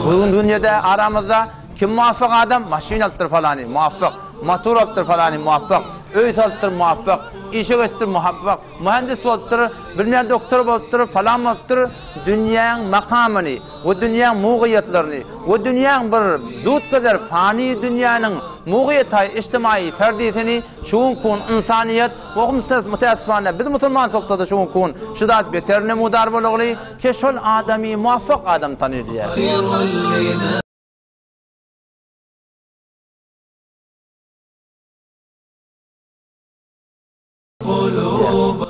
Bugün dünyada aramızda kim muvaffak adam? Maşin alıptır falani muvaffak, motor alıptır falani muvaffak, öğüt alıptır muvaffak, işe geçtir muvaffak, mühendis alıptır, bilmeyen doktor alıptır, falan alıptır. Dünyanın makamını, o dünyanın muğiyetlerini, o dünyanın bir zut kadar fani dünyanın muğiyetay, içtimai, ferdiyetini, şuun kun insaniyet, o müteassifane, biz Müslümançılıkta da şuun kun, şidat beterine mudar bolugli, ki şol adami muvaffak adam tanır diye.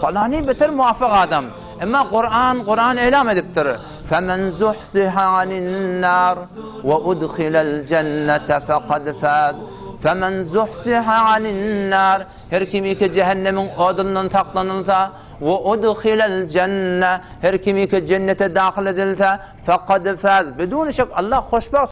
Falani beter muvaffak adam. Ama Kur'an elam ediptir. Femen zuhziha anin nar ve udkhilal cennete fekad faz. Femen zuhziha anin nar. Her kimi ki cehennemin odundan taklanılsa ve udkhilal cenne. Her kimi ki cennete dahil edilse fekad faz. Bidun şek Allah hoşbaht.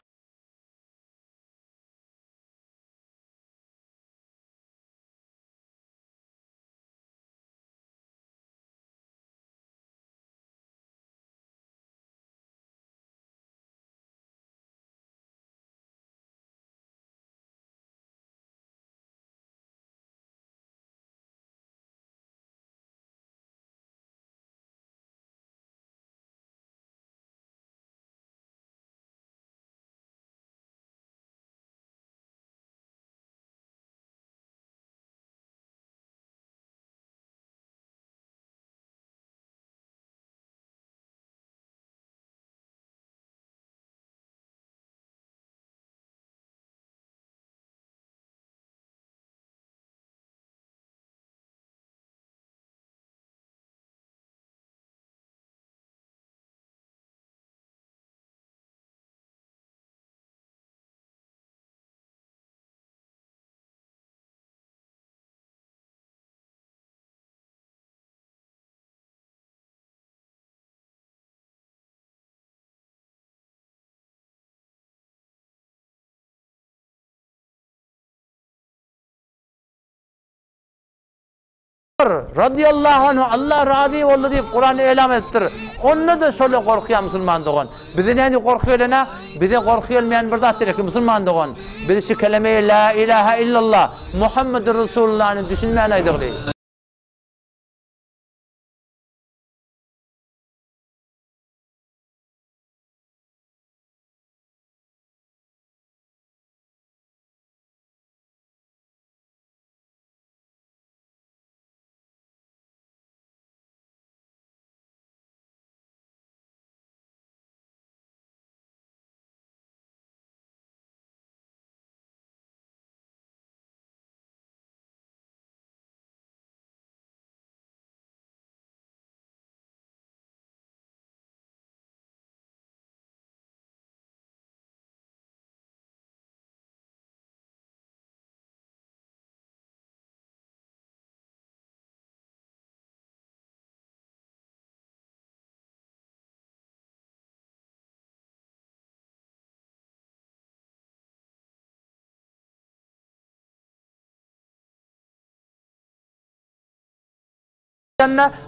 Radiyallahu anhu Allah razı oldu deyip Kur'an'ı elam ettir. Onunla da şöyle korkuyor Müslüman doğan. Bize neydi korkuyor ne? Bize korkuyor olmayan bir zat ki Müslüman doğan. Bize şu kelimeyi la ilahe illallah Muhammedur Resulullah'ını düşünmeyen aydık değil.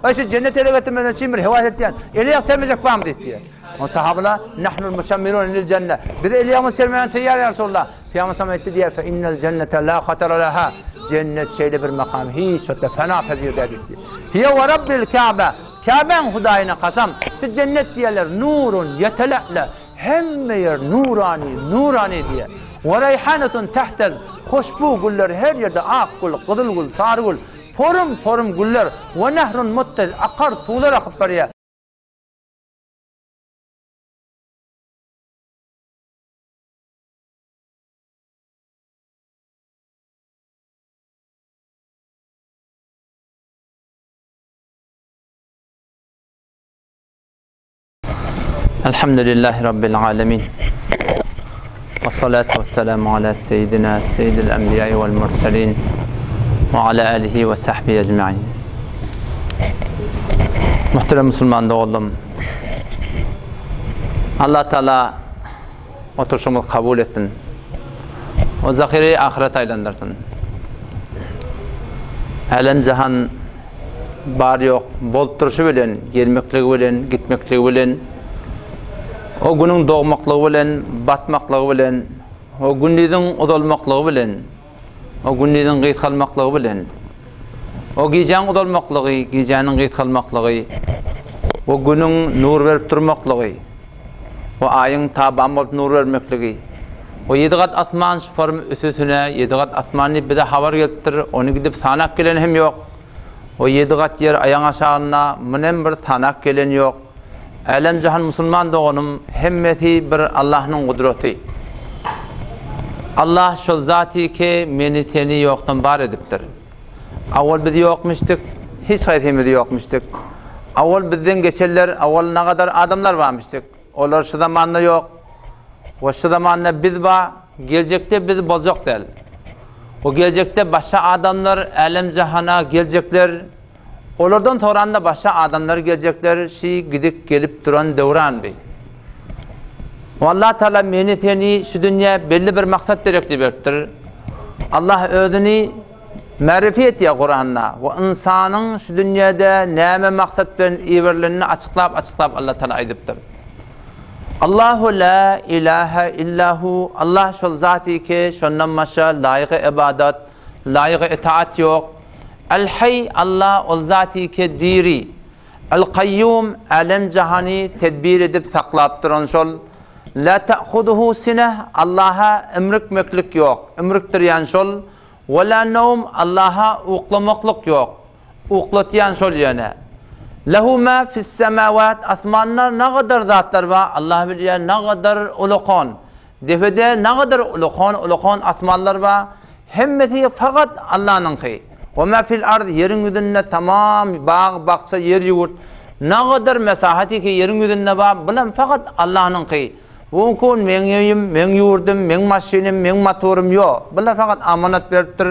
Ayşe cennete götürmeden çimir hivayet ettiyen. Eliya sevmeyecek bağım diye. O sahabeler nahnul muşammirun lil cennet. Bir de Eliya'mı sevmeyen teyyar ya Resulullah. Peygamber sana etti diye fe innel cennete la hatara laha. Cennet şeyli bir makam. Hiç öte fena pezir dedik diye. Hiye ve rabbil Kabe. Kabe'nin hudayına kasam. Şu cennet diyeler nurun yetela'le. Hem yer nurani diye. Ve reyhanetun tehtez. Hoşbu güller her yerde ak gül, kızıl gül, sarı gül. Forum güller ve nehrun muttez akar tuğlar akıp bariye. Elhamdülillahi Rabbil alemin. Ve salatu ve selamu ala seyyidina seyyidil enbiyayı vel mursalin. Ve ala alihi ve sahbihi ecma'in. Muhterem Müslüman oğlum, Allah Teala oturuşumuzu kabul etsin. O zahiri ahiret aylandırsın. Helen cihan bar yok, bolup duruşu bilen, gelmekliği bilen, gitmekliği bilen, O günün doğmaklığı bilen, batmaklığı bilen, o günnidin udalmaklığı bilen, o günnidin gıyt kalmaklığı bilen, o giyeceğin udalmaklığı, giyeceğinin gıyt kalmaklığı, o günün nur verip durmaklığı, o ayın taban olup nur vermekliği, o 7 kat asman şufarım üstüne 7 kat asmanı bir de havar getir, onu gidip sanak gelen hem yok. O 7 kat yer ayağın aşağına münem bir sanak gelen yok. Alem cihan Müslüman doğunum hemmeti bir Allah'ın kudreti. Allah şu zati ki meni seni yoktan bar ediptir. Avval biz yokmuştuk, hiç hayatımız yokmuştuk. Avval bizden geçerler, avval ne kadar adamlar varmıştık. Onlar şu zamanda yok. O şu zamanda biz var, gelecekte biz bolacak değil. O gelecekte başka adamlar alem cihana gelecekler. Onlardan sonra başka adamlar gelecekler, gidip gelip duran devran bey. Allah Teala meni seni şu dünya belli bir maksat direkti verdir. Allah özünü marifet ya Kur'an'la. O insanın şu dünyada neme maksat veren iverlerini açıklap Allah Teala aydıptır. Allahu la ilahe illahu. Allah şol zati ki şondan başa layık ibadet, layık itaat yok. El-Hay Allah ol zati ki diri. El-Qayyum alem cihani tedbir edip saklap duran şol. La ta'khuduhu sineh Allah'a emrik meklik yok. Emriktir yan şol. Ve la nevm Allah'a uklamaklık yok. Uklatiyan şol yani. Lehu ma fis semavat asmanlar ne kadar zatlar var Allah biliyor ne kadar ulukan. Defede ne kadar ulukan asmanlar var. Hemmeti fakat Allah'ın ki. Ve ma fil ard yerin yüzünde tamam bağ baksa yer yurt. Ne kadar mesahati ki yerin yüzünde var bilen fakat Allah'ın ki. Bu kun men yiyim, men yurdum, men maşinim, men motorum yok. Bilen fakat amanat veriptir.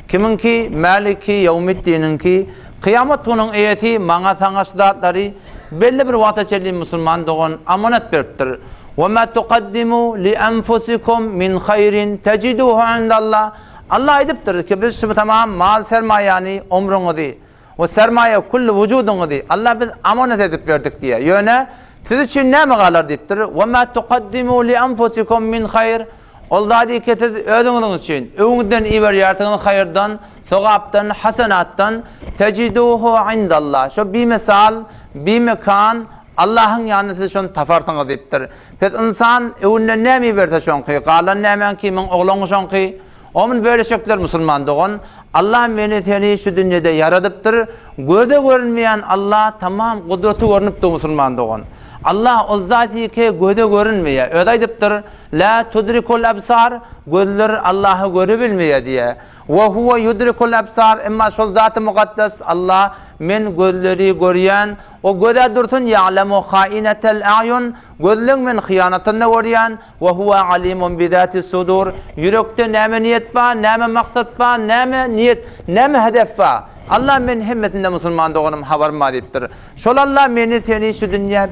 Kimin ki maliki yevmiddinin ki kıyamet günün eyeti mana sana şidatları belli bir vata çelli Müslüman doğan amanat veriptir. وَمَا تُقَدِّمُوا لِأَنْفُسِكُمْ مِنْ خَيْرٍ تَجِدُوهُ عِنْدَ اللّٰهِ Allah ediptir ki biz şu tamam mal sermayeni umrunu di. O sermaye kullu vücudunu di. Allah biz amanet edip verdik diye. Yöne siz için ne mi kalır deyiptir. وَمَا تُقَدِّمُوا لِأَنْفُسِكُمْ مِنْ خَيْرٍ Olda di ki siz özünüzün için övünden iber yartığınız hayırdan, sevaptan, hasenattan teciduhu indallah. Şu bir misal, bir mekan Allah'ın yanında siz şunu tafartınız deyiptir. Pes insan övünden ne mi verse şun ki? Kalan ne men ki, men oğlunu şun ki? Onun böyle şekler Müslüman doğun. Allah beni seni şu dünyada yaradıptır. Gözde görünmeyen Allah tamam kudreti görünüptür Müslüman doğun. Allah o zati ki gözde görünmeye. Öyle ediptir. La tudrikul absar. Gözler Allah'ı görebilmeye diye. Ve huve yudrikul absar. Emma şol zat-ı mukaddes Allah men gözleri görüyen. O göze durtun ya'lemu khainetel a'yun. Gözlüğün men hıyanatını görüyen. Ve huve alimun bidati sudur. Yürekte neme niyet var, neme maksat var, neme niyet, neme hedef var. Allah men himmetinde Müslüman doğanım haber deyiptir. Şol Allah meni seni şu dünya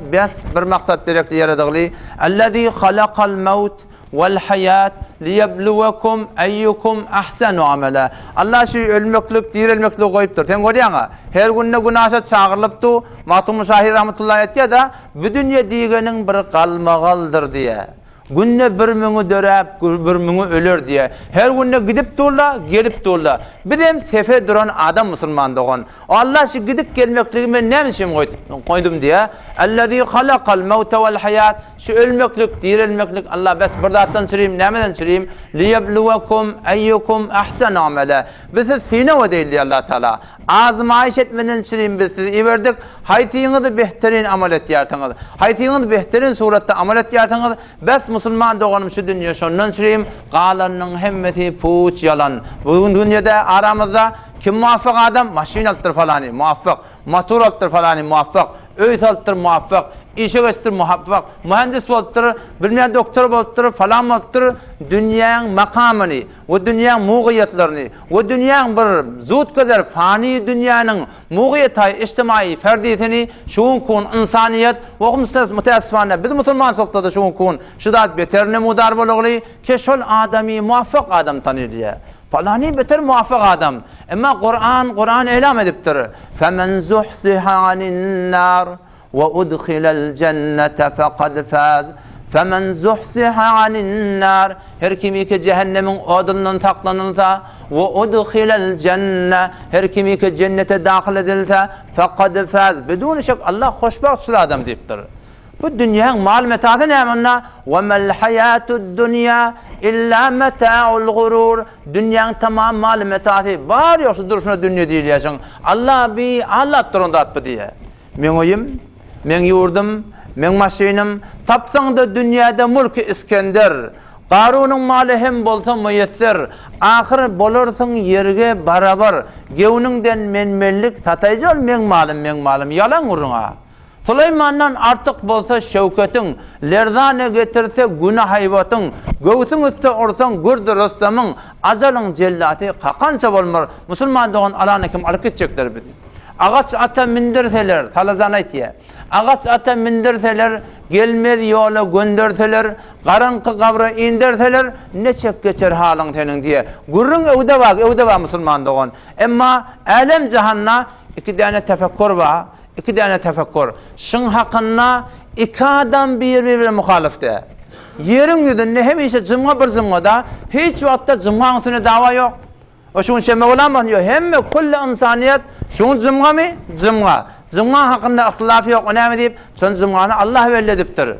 bir maksat direkli yaradıglı. Ellezî halakal mevt vel hayat liyebluvekum eyyukum ahsenu amela. Allah şu ölmeklik, dirilmeklik koyuptur. Sen görüyorsun ha? Her günde günahsa çağırılıptı. Matum Şahir rahmetullahi etti da bu dünya diyenin bir kalmagaldır diye. Günne bir müngü dörep, bir müngü ölür diye. Her günne gidip durla, gelip durla. Bir dem sefer duran adam Müslüman doğan. Allah şu gidip gelmekliğime ne misin koydum diye. Ellezî halakal mevte vel hayat. Şu ölmeklik, dirilmeklik Allah bes birdattan çüreyim, nemeden çüreyim. Liyebluvekum eyyukum ahsen amele. Biz sine ve değil diye Allah Teala. Azmayiş etmeden çüreyim biz sizi verdik. Haytiyini de behterin amel et yartınız. Haytiyini de behterin surette amel et yartınız. Bes Müslüman doğanım şu dünya şundan çüreyim. Kalanın hemmeti puç yalan. Bugün dünyada aramızda kim muvaffak adam? Maşin alttır falanı muvaffak. Motor alttır falanı muvaffak. Öğüt alttır muvaffak. İşe geçtir muvaffak. Mühendis alttır. Bilmeyen doktor alttır falan alttır. Dünyanın makamını, o dünyanın muğiyetlerini, o dünyanın bir zut kadar fani dünyanın muğiyetayı, içtimai, ferdiyetini şuun kun insaniyet ve müteessifane biz Müslüman sıltıda şuun kun şidat beterine mudar buluğlu ki şol adami muvaffak adam tanır diye. Falani beter muvaffak adam. Ama Kur'an elam ediptir. Femen zuhziha anin nar وأدخل الجنة فقد فاز فمن زحزح عن النار her kimi ki cehennemin odundan taklanılsa ve udkhilal cennet her kimi ki cennete dahil edilse faqad faz bidun şek Allah hoşbaht adam deyiptir. Bu dünyanın mal metaatı ne manna ve mel hayatud dunya illa meta'ul gurur dünyanın tamam mal metaatı var yoksa duruşuna dünya değil yaşın Allah bir Allah turunda atdı diye men oyum men yurdum men maşinim tapsan da dünyada mülk İskender Qarunun malı hem bolsa müyesser ahir bolursun yerge barabar gevningden menmellik tatayjal men malım yalan uruna Süleyman'dan artık bolsa şevketin lerzane getirse günah hayvatın göğsün üstü orsan gürdü Rostam'ın ajalın cellati qakança bolmar musulman doğan alana kim alıp gidecekler bizi ağaç ata mindirseler talazan aytiye ağaç ata mindirseler gelmez yola gönderseler qarınqı qabra inderseler neçek geçer halın senin diye gurrun evde var musulman doğan emma alem cahanna iki tane tefekkür var iki tane tefekkür şun hakkında iki adam birbirine muhalifte yerin yüzünde hemişe cımga bir cımgada hiç vakta cımganın üstüne dava yok o şun şey Mevlam diyor hem kulli insaniyet şun cımga mı cımga hakkında ihtilaf yok önemli deyip şun cımganı Allah vellediptir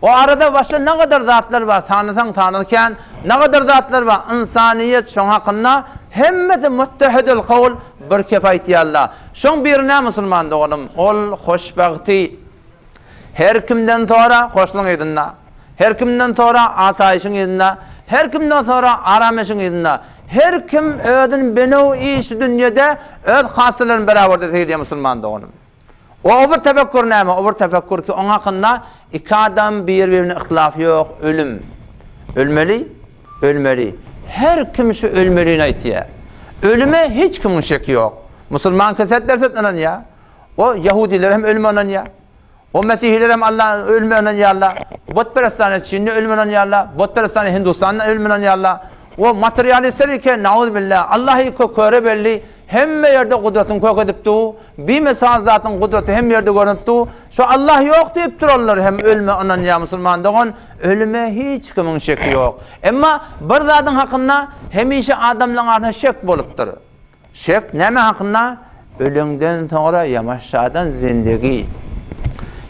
o arada başka ne kadar zatlar var tanısan tanırken ne kadar zatlar var insaniyet şun hakkında hemmeti muttehidul kavl bir kefayeti Allah şun birine musulman doğanım ol hoşbahti her kimden sonra hoşluğun edinna her kimden sonra asayişin edinna her kimden sonra arameşin edinna her kim ödün benu iş dünyada öd hasıların beraber de musulman doğanım o bir tefekkür neyme o bir tefekkür ki onun hakkında iki adam birbirine ihtilaf yok ölmeli her kim şu ölmeliğine aytiye ölüme hiç kimin şeki yok Müslüman kesetler setlanan ya o Yahudiler hem ölmeyen ya o Mesihliler hem Allah ölmeyen ya Allah Botperestane Çinli ölmeyen ya Allah Botperestane Hindistan'da ölmeyen ya Allah o materyalistler iken nauzubillah Allah'ı köre belli hem yerde kudretin kök edipti bir mesal zatın kudreti hem yerde görünüpti şu Allah yok deyip dururlar hem ölmeyen ya Müslüman doğan ölüme hiç kimin şeki yok ama bir zatın hakkında hemişe adamların arasında şek boluptur şek neme hakkında ölümden sonra yamaşadan zindagi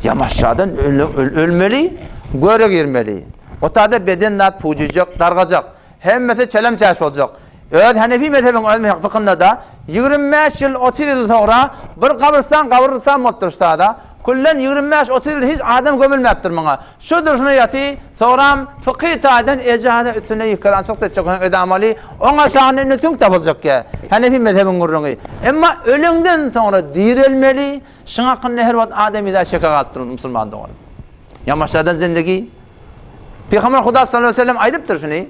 yamaşadan ölmeli göre girmeli o tadı bedenler pucuyacak dargacak hem mesela çelem çaş olacak evet Hanefi mezhebinin ölme fıkhında da 25 yıl 30 yıl sonra bir kabristan motturuşta da kullen 25-30 yıl hiç adam gömülmeptir bana. Şudur şunu yatı sonra fıkhi taiden ecade üstüne yıkılan çok da çok edamali ona şahane nütünk tapılacak ki Hanefi mezhebinin gurrunu ama ölümden sonra dirilmeli şuna hakkında her vakit ademi de şeka kalktırır musulman doğru yamaçlardan zindagi Peygamber Huda sallallahu aleyhi ve sellem aydıptır şunu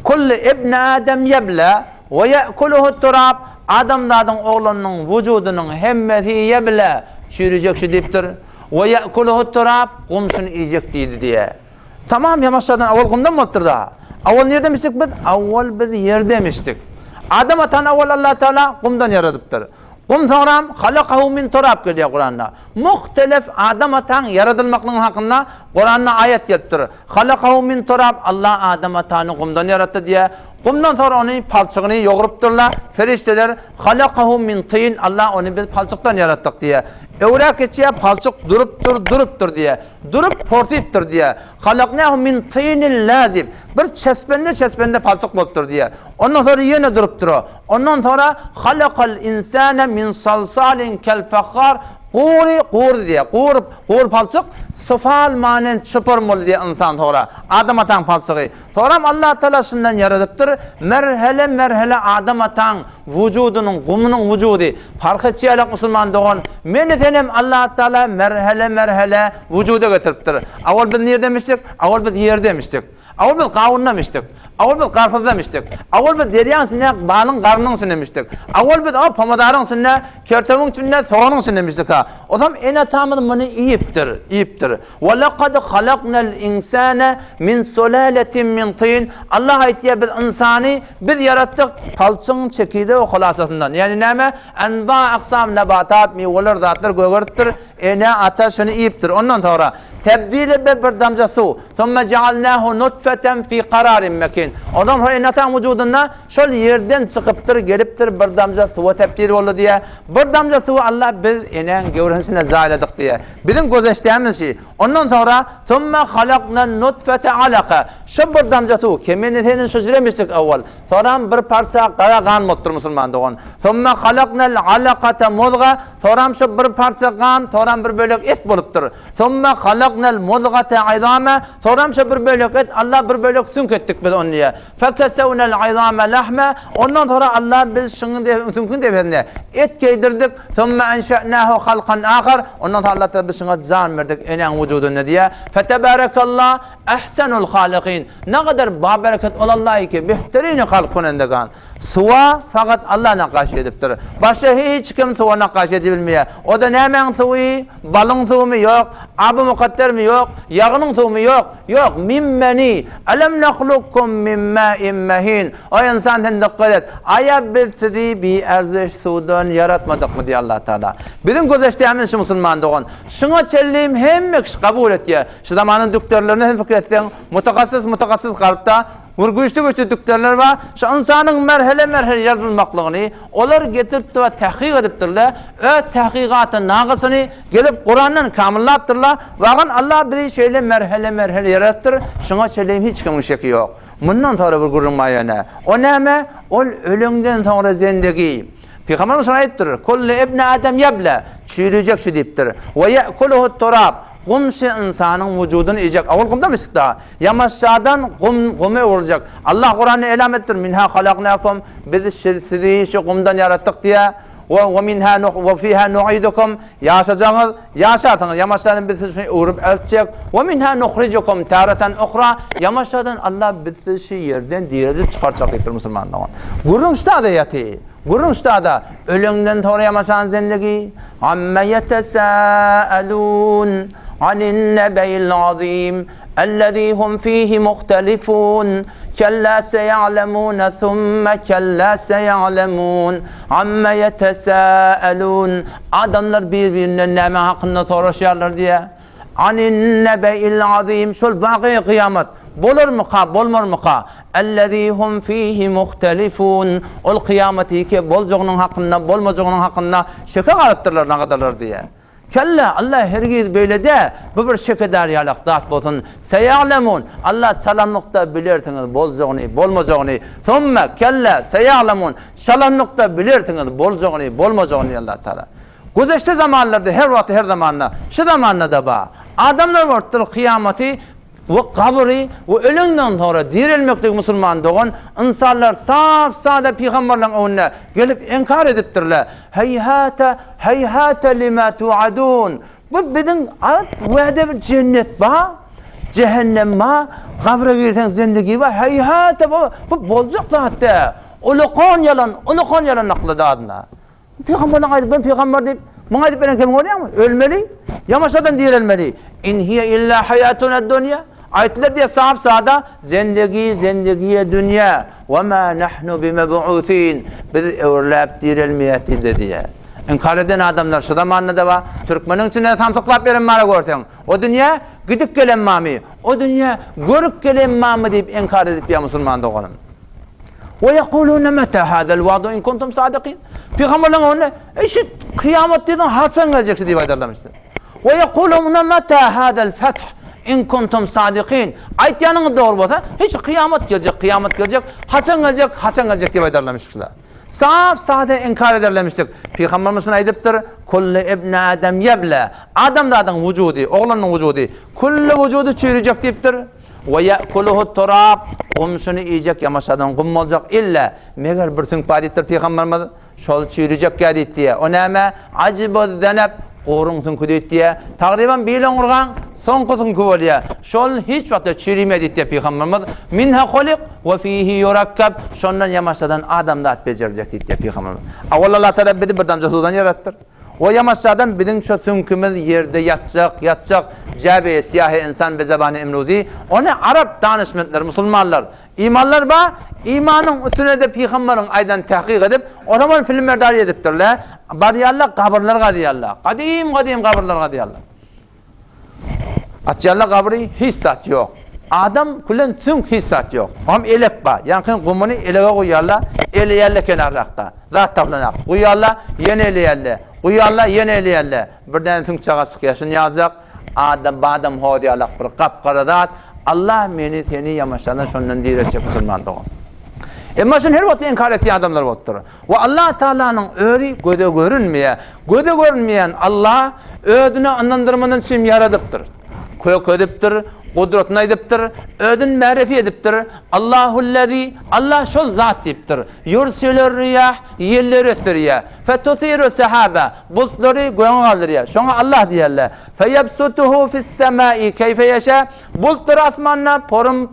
kulli ibn Adem yebla ve ye'kuluhu turab adamlardan oğlunun vücudunun hemmeti yebla çürüyecek şu deyiptir ve ye'kuluhu turab kumşunu yiyecek deydi diye tamam yamaçlardan avval kumdan mı otur da avval nerede demiştik biz avval biz yer demiştik adam atan avval Allah Teala kumdan yaradıptır kum sonra halakahu min turab geliyor Kur'an'da muhtelif adam atan yaratılmaklığın hakkında Kur'an'da ayet yaptır halakahu min turab Allah adam atanı kumdan yarattı diye kumdan sonra onun palçığını yoğurupturlar ferişteler halakahu min tin Allah onu biz palçıktan yarattık diye evrak geçiye palçık duruptur diye durup portiptir diye halaknahu min tinil lazim bir çespende palçık boluptur diye ondan sonra yine duruptur ondan sonra halakal insane min salsalin kel fakhar qur diye qur palçık sofal manen çöpürmol diye insan sonra adam atan palçığı sonra Allah Teala şundan yaratıptır merhele adam atan vücudunun gumunun vücudu fark etçiyalak musulman doğan meni senem Allah Teala merhele vücuda getiriptir avval biz yer demiştik avval biz yer demiştik Awul biz qavunlamıştık. Awul biz qarfızlamıştık. Awul biz deryan sinne balın qarnın sinnemiştik. Awul biz o pamadarın sinne kertemin sinne soğanın sinnemiştik ha. O zaman ene tamam bunu iyiptir. Ve laqad halaqnal insane min sulaletin min tin. Allah aytiya biz insani biz yarattık talçın çekide o xulasasından. Yani näme? Enba aqsam nabatat meveler zatlar gögörttir. Ene ata şunu iyiptir. Ondan sonra tebdil bir damca su. Sonra cealnahu nutfeten fi qararin mekin. Ondan sonra inatan vücudunda şol yerden çıkıptır, geliptir bir damca suya tebdil oldu diye. Bir damca su Allah biz enen gövresine zayladık diye. Bizim gözeştiğimiz şey. Ondan sonra sonra halakna nutfete alaka. Şu bir damca su. Kemenetinin şişiremiştik evvel. Sonra bir parça qara kan muttur musulman doğun. Sonra halakna alakata mudga. Sonra şu bir parça kan, sonra bir bölük et buluptur. Sonra halaknal mudgata izama. Sonra şu bir bölük et, Allah bir bölük sünk ettik biz onu diye. Fekesevnel izama lahma. Ondan sonra Allah biz şunu sünkün defende et keydirdik. Sonra enşa'nahu halqan akhar. Ondan sonra Allah biz şuna can verdik enen vücuduna diye. Fetebarakallah ahsanul halikin. Ne kadar babereket olallah ki behterini halk konendegan. Suva fakat Allah nakaş ediptir. Başka hiç kim suva nakaş edebilmeye. O da nemen suvi, balın suvi mi yok, abı mukadder mi yok, yağının suvi mi yok. Yok, mimmeni. Alam nakhlukum min ma'in mahin. O insandan dikkat et. Aya biz sizi bir erziş sudan yaratmadık mı diye Allah Teala. Bizim gözeştiğimiz şu Müslüman doğun. Şuna çelleyim hem kabul et diye. Şu zamanın doktorlarına hem fikir etsen mutakassıs kalıpta güçlü doktorlar var. Şu insanın merhele yazılmaklığını olar getirip de tahqiq ediptirler. O tahqiqatın naqısını gelip Kur'an'dan kamillaptırlar. Vaqan Allah bizi şöyle merhele yarattır. Şuna söyleyeyim hiç kimin şeki yok. Bundan sonra bir gurulmayana. O näme? Ol ölümden sonra zindagi. Peygamberimiz şuna ayttir. Kullu ibn Adem yabla. Çürüyecek şu deyiptir. Ve ye'kuluhu turab. Qumşi insanın vücudunu yiyecek. Avul qumda mısık daha? Yamaşşadan qume olacak. Allah Kur'an'ı elam ettir. Minha halaknakum. Biz sizi şu qumdan yarattık diye. Ve minha ve fiha nu'idukum. Yaşayacağınız, yaşarsınız. Yamaşşadan biz sizi uğrup ölçecek. Ve minha nukhrijukum taratan ukhra. Yamaşşadan Allah biz sizi yerden diğeri çıkartacak deyiptir Müslümanlar. Gurun ştada yatı. Gurun ştada ölümden sonra yamaşan zindagi. Amma yetesâelûn. عن النبأ العظيم الذي هم فيه مختلفون كلا سيعلمون ثم كلا سيعلمون عما يتساءلون adamlar birbirinden neme hakkında soruşuyorlar diye anin nebe'il azim şol vaki kıyamet bolur mu ka bolmur mu ka ellezî hum fîhî muhtelifûn ol kıyameti ki bolacağının hakkında bolmayacağının hakkında şeke kalıptırlar ne kadarlar diye. Kella Allah hergiz böyle de bu bir şekedar yalak dağıt bolsun. Seyalemun Allah çalanlıkta bilirsiniz bolacağını bolmayacağını. Sonra kella seyalemun çalanlıkta bilirsiniz bolacağını bolmayacağını Allah Teala. Güzeşte zamanlarda her vakit her zamanla şu zamanla da ba adamlar vardır kıyameti ve kabri ve ölümden sonra dirilmekte Müslüman doğan insanlar sade peygamberlerin önüne gelip inkar ediptirler. Heyhate lima tuadun. Bu bizim vade bir cennet ba, cehennem ba, kabre girsen zindagi ba. Heyhate bu bolacak zaten. Ulukan yalan naklı adına. Peygamberlerin aydı ben peygamber deyip bana aydı ben kim oluyor mu? Ölmeli. Yamaşadan dirilmeli. İn hiye illa hayatuna dünya. Ayetler diye sahada zendegiye dünya ve ma nahnu bimeb'usin biz evlap dirilmeyeti diye. İnkar eden adamlar şu zamanında da var. Türkmenin içinde tamsıklap verin mara görsen. O dünya gidip gelen mami. O dünya görüp gelen mami deyip inkar edip ya Müslüman doğalım. Ve yekulune meta hadal vadu in kuntum sadiqin. Peygamberlerin önüne eşit kıyamet dedin hatsan geleceksin diye aydarlamıştır. Ve yekulune meta hadal feth. İn kuntum sadiqin. Ayet yanına doğru olsa hiç kıyamet gelecek. Haçan gelecek diye aydarlamışlar. Sade inkar ederlemiştik. Peygamberimizin aydıptır. Kullu ibn Adem yebla. Adam da adam vücudu, oğlanın vücudu. Kullu vücudu çürüyecek deyiptir. Ve ye'kuluhu turab. Qumşunu yiyecek yamaşadan qum olacak illa. Meğer bir tünk badittir Peygamberimiz. Şol çürüyecek geldi diye. O näme? Acibü zeneb. Qorun tünkü deyip diye. Taqriban bilen urgan son kısım kuvveliye. Şol hiç vakti çürümedi diye Peygamberimiz. Minha khuliq ve fihi yurakkab. Şondan yamaçlardan adam da at becerecek diye Peygamberimiz. Allah Teala bizi birden sudan yarattır. O yamaçlardan bizim şu sünkümüz yerde yatacak. Cabe siyah insan be zabanı emruzi. Onu Arap danışmanlar, Müslümanlar, imanlar ba, imanın üstüne de Peygamberin aydan tahkik edip, o zaman filmler dari ediptirler. Bariyallah kabirlerga diyallah. Kadim kabirlerga diyallah. Atçallah kabri hissat yok. Adam kullen sünk hissat yok. Ham elek ba. Yankın kumunu elege koyarlar. Eleyerle kenarrakta. Zat tablanak. Koyarlar, yeni eleyerle. Koyarlar, yeni eleyerle. Birden sünk çağa sıkıyorsun yazacak. Badam ho diyallah bir kap karadat. Allah meni seni yamaçlardan şondan diretecek Müslüman doğum. Ama şun her vakit inkar ettiği adamlar vardır. Ve Allah Teala'nın öğri göde görünmeyen Allah ödünü anlandırmanın için yaradıptır. Kök ediptir, kudretini ediptir, ödün ma'rifi ediptir. Allahullezî, Allah şol zat deyiptir. Yursilur riyah, yelleri ötürüye. Fetusiru sehâbe, bulutları göğe kaldırıya. Şuna Allah diyerler. Feyebsutuhu fissemâi keyfe yeşâ. Bulutları asmanına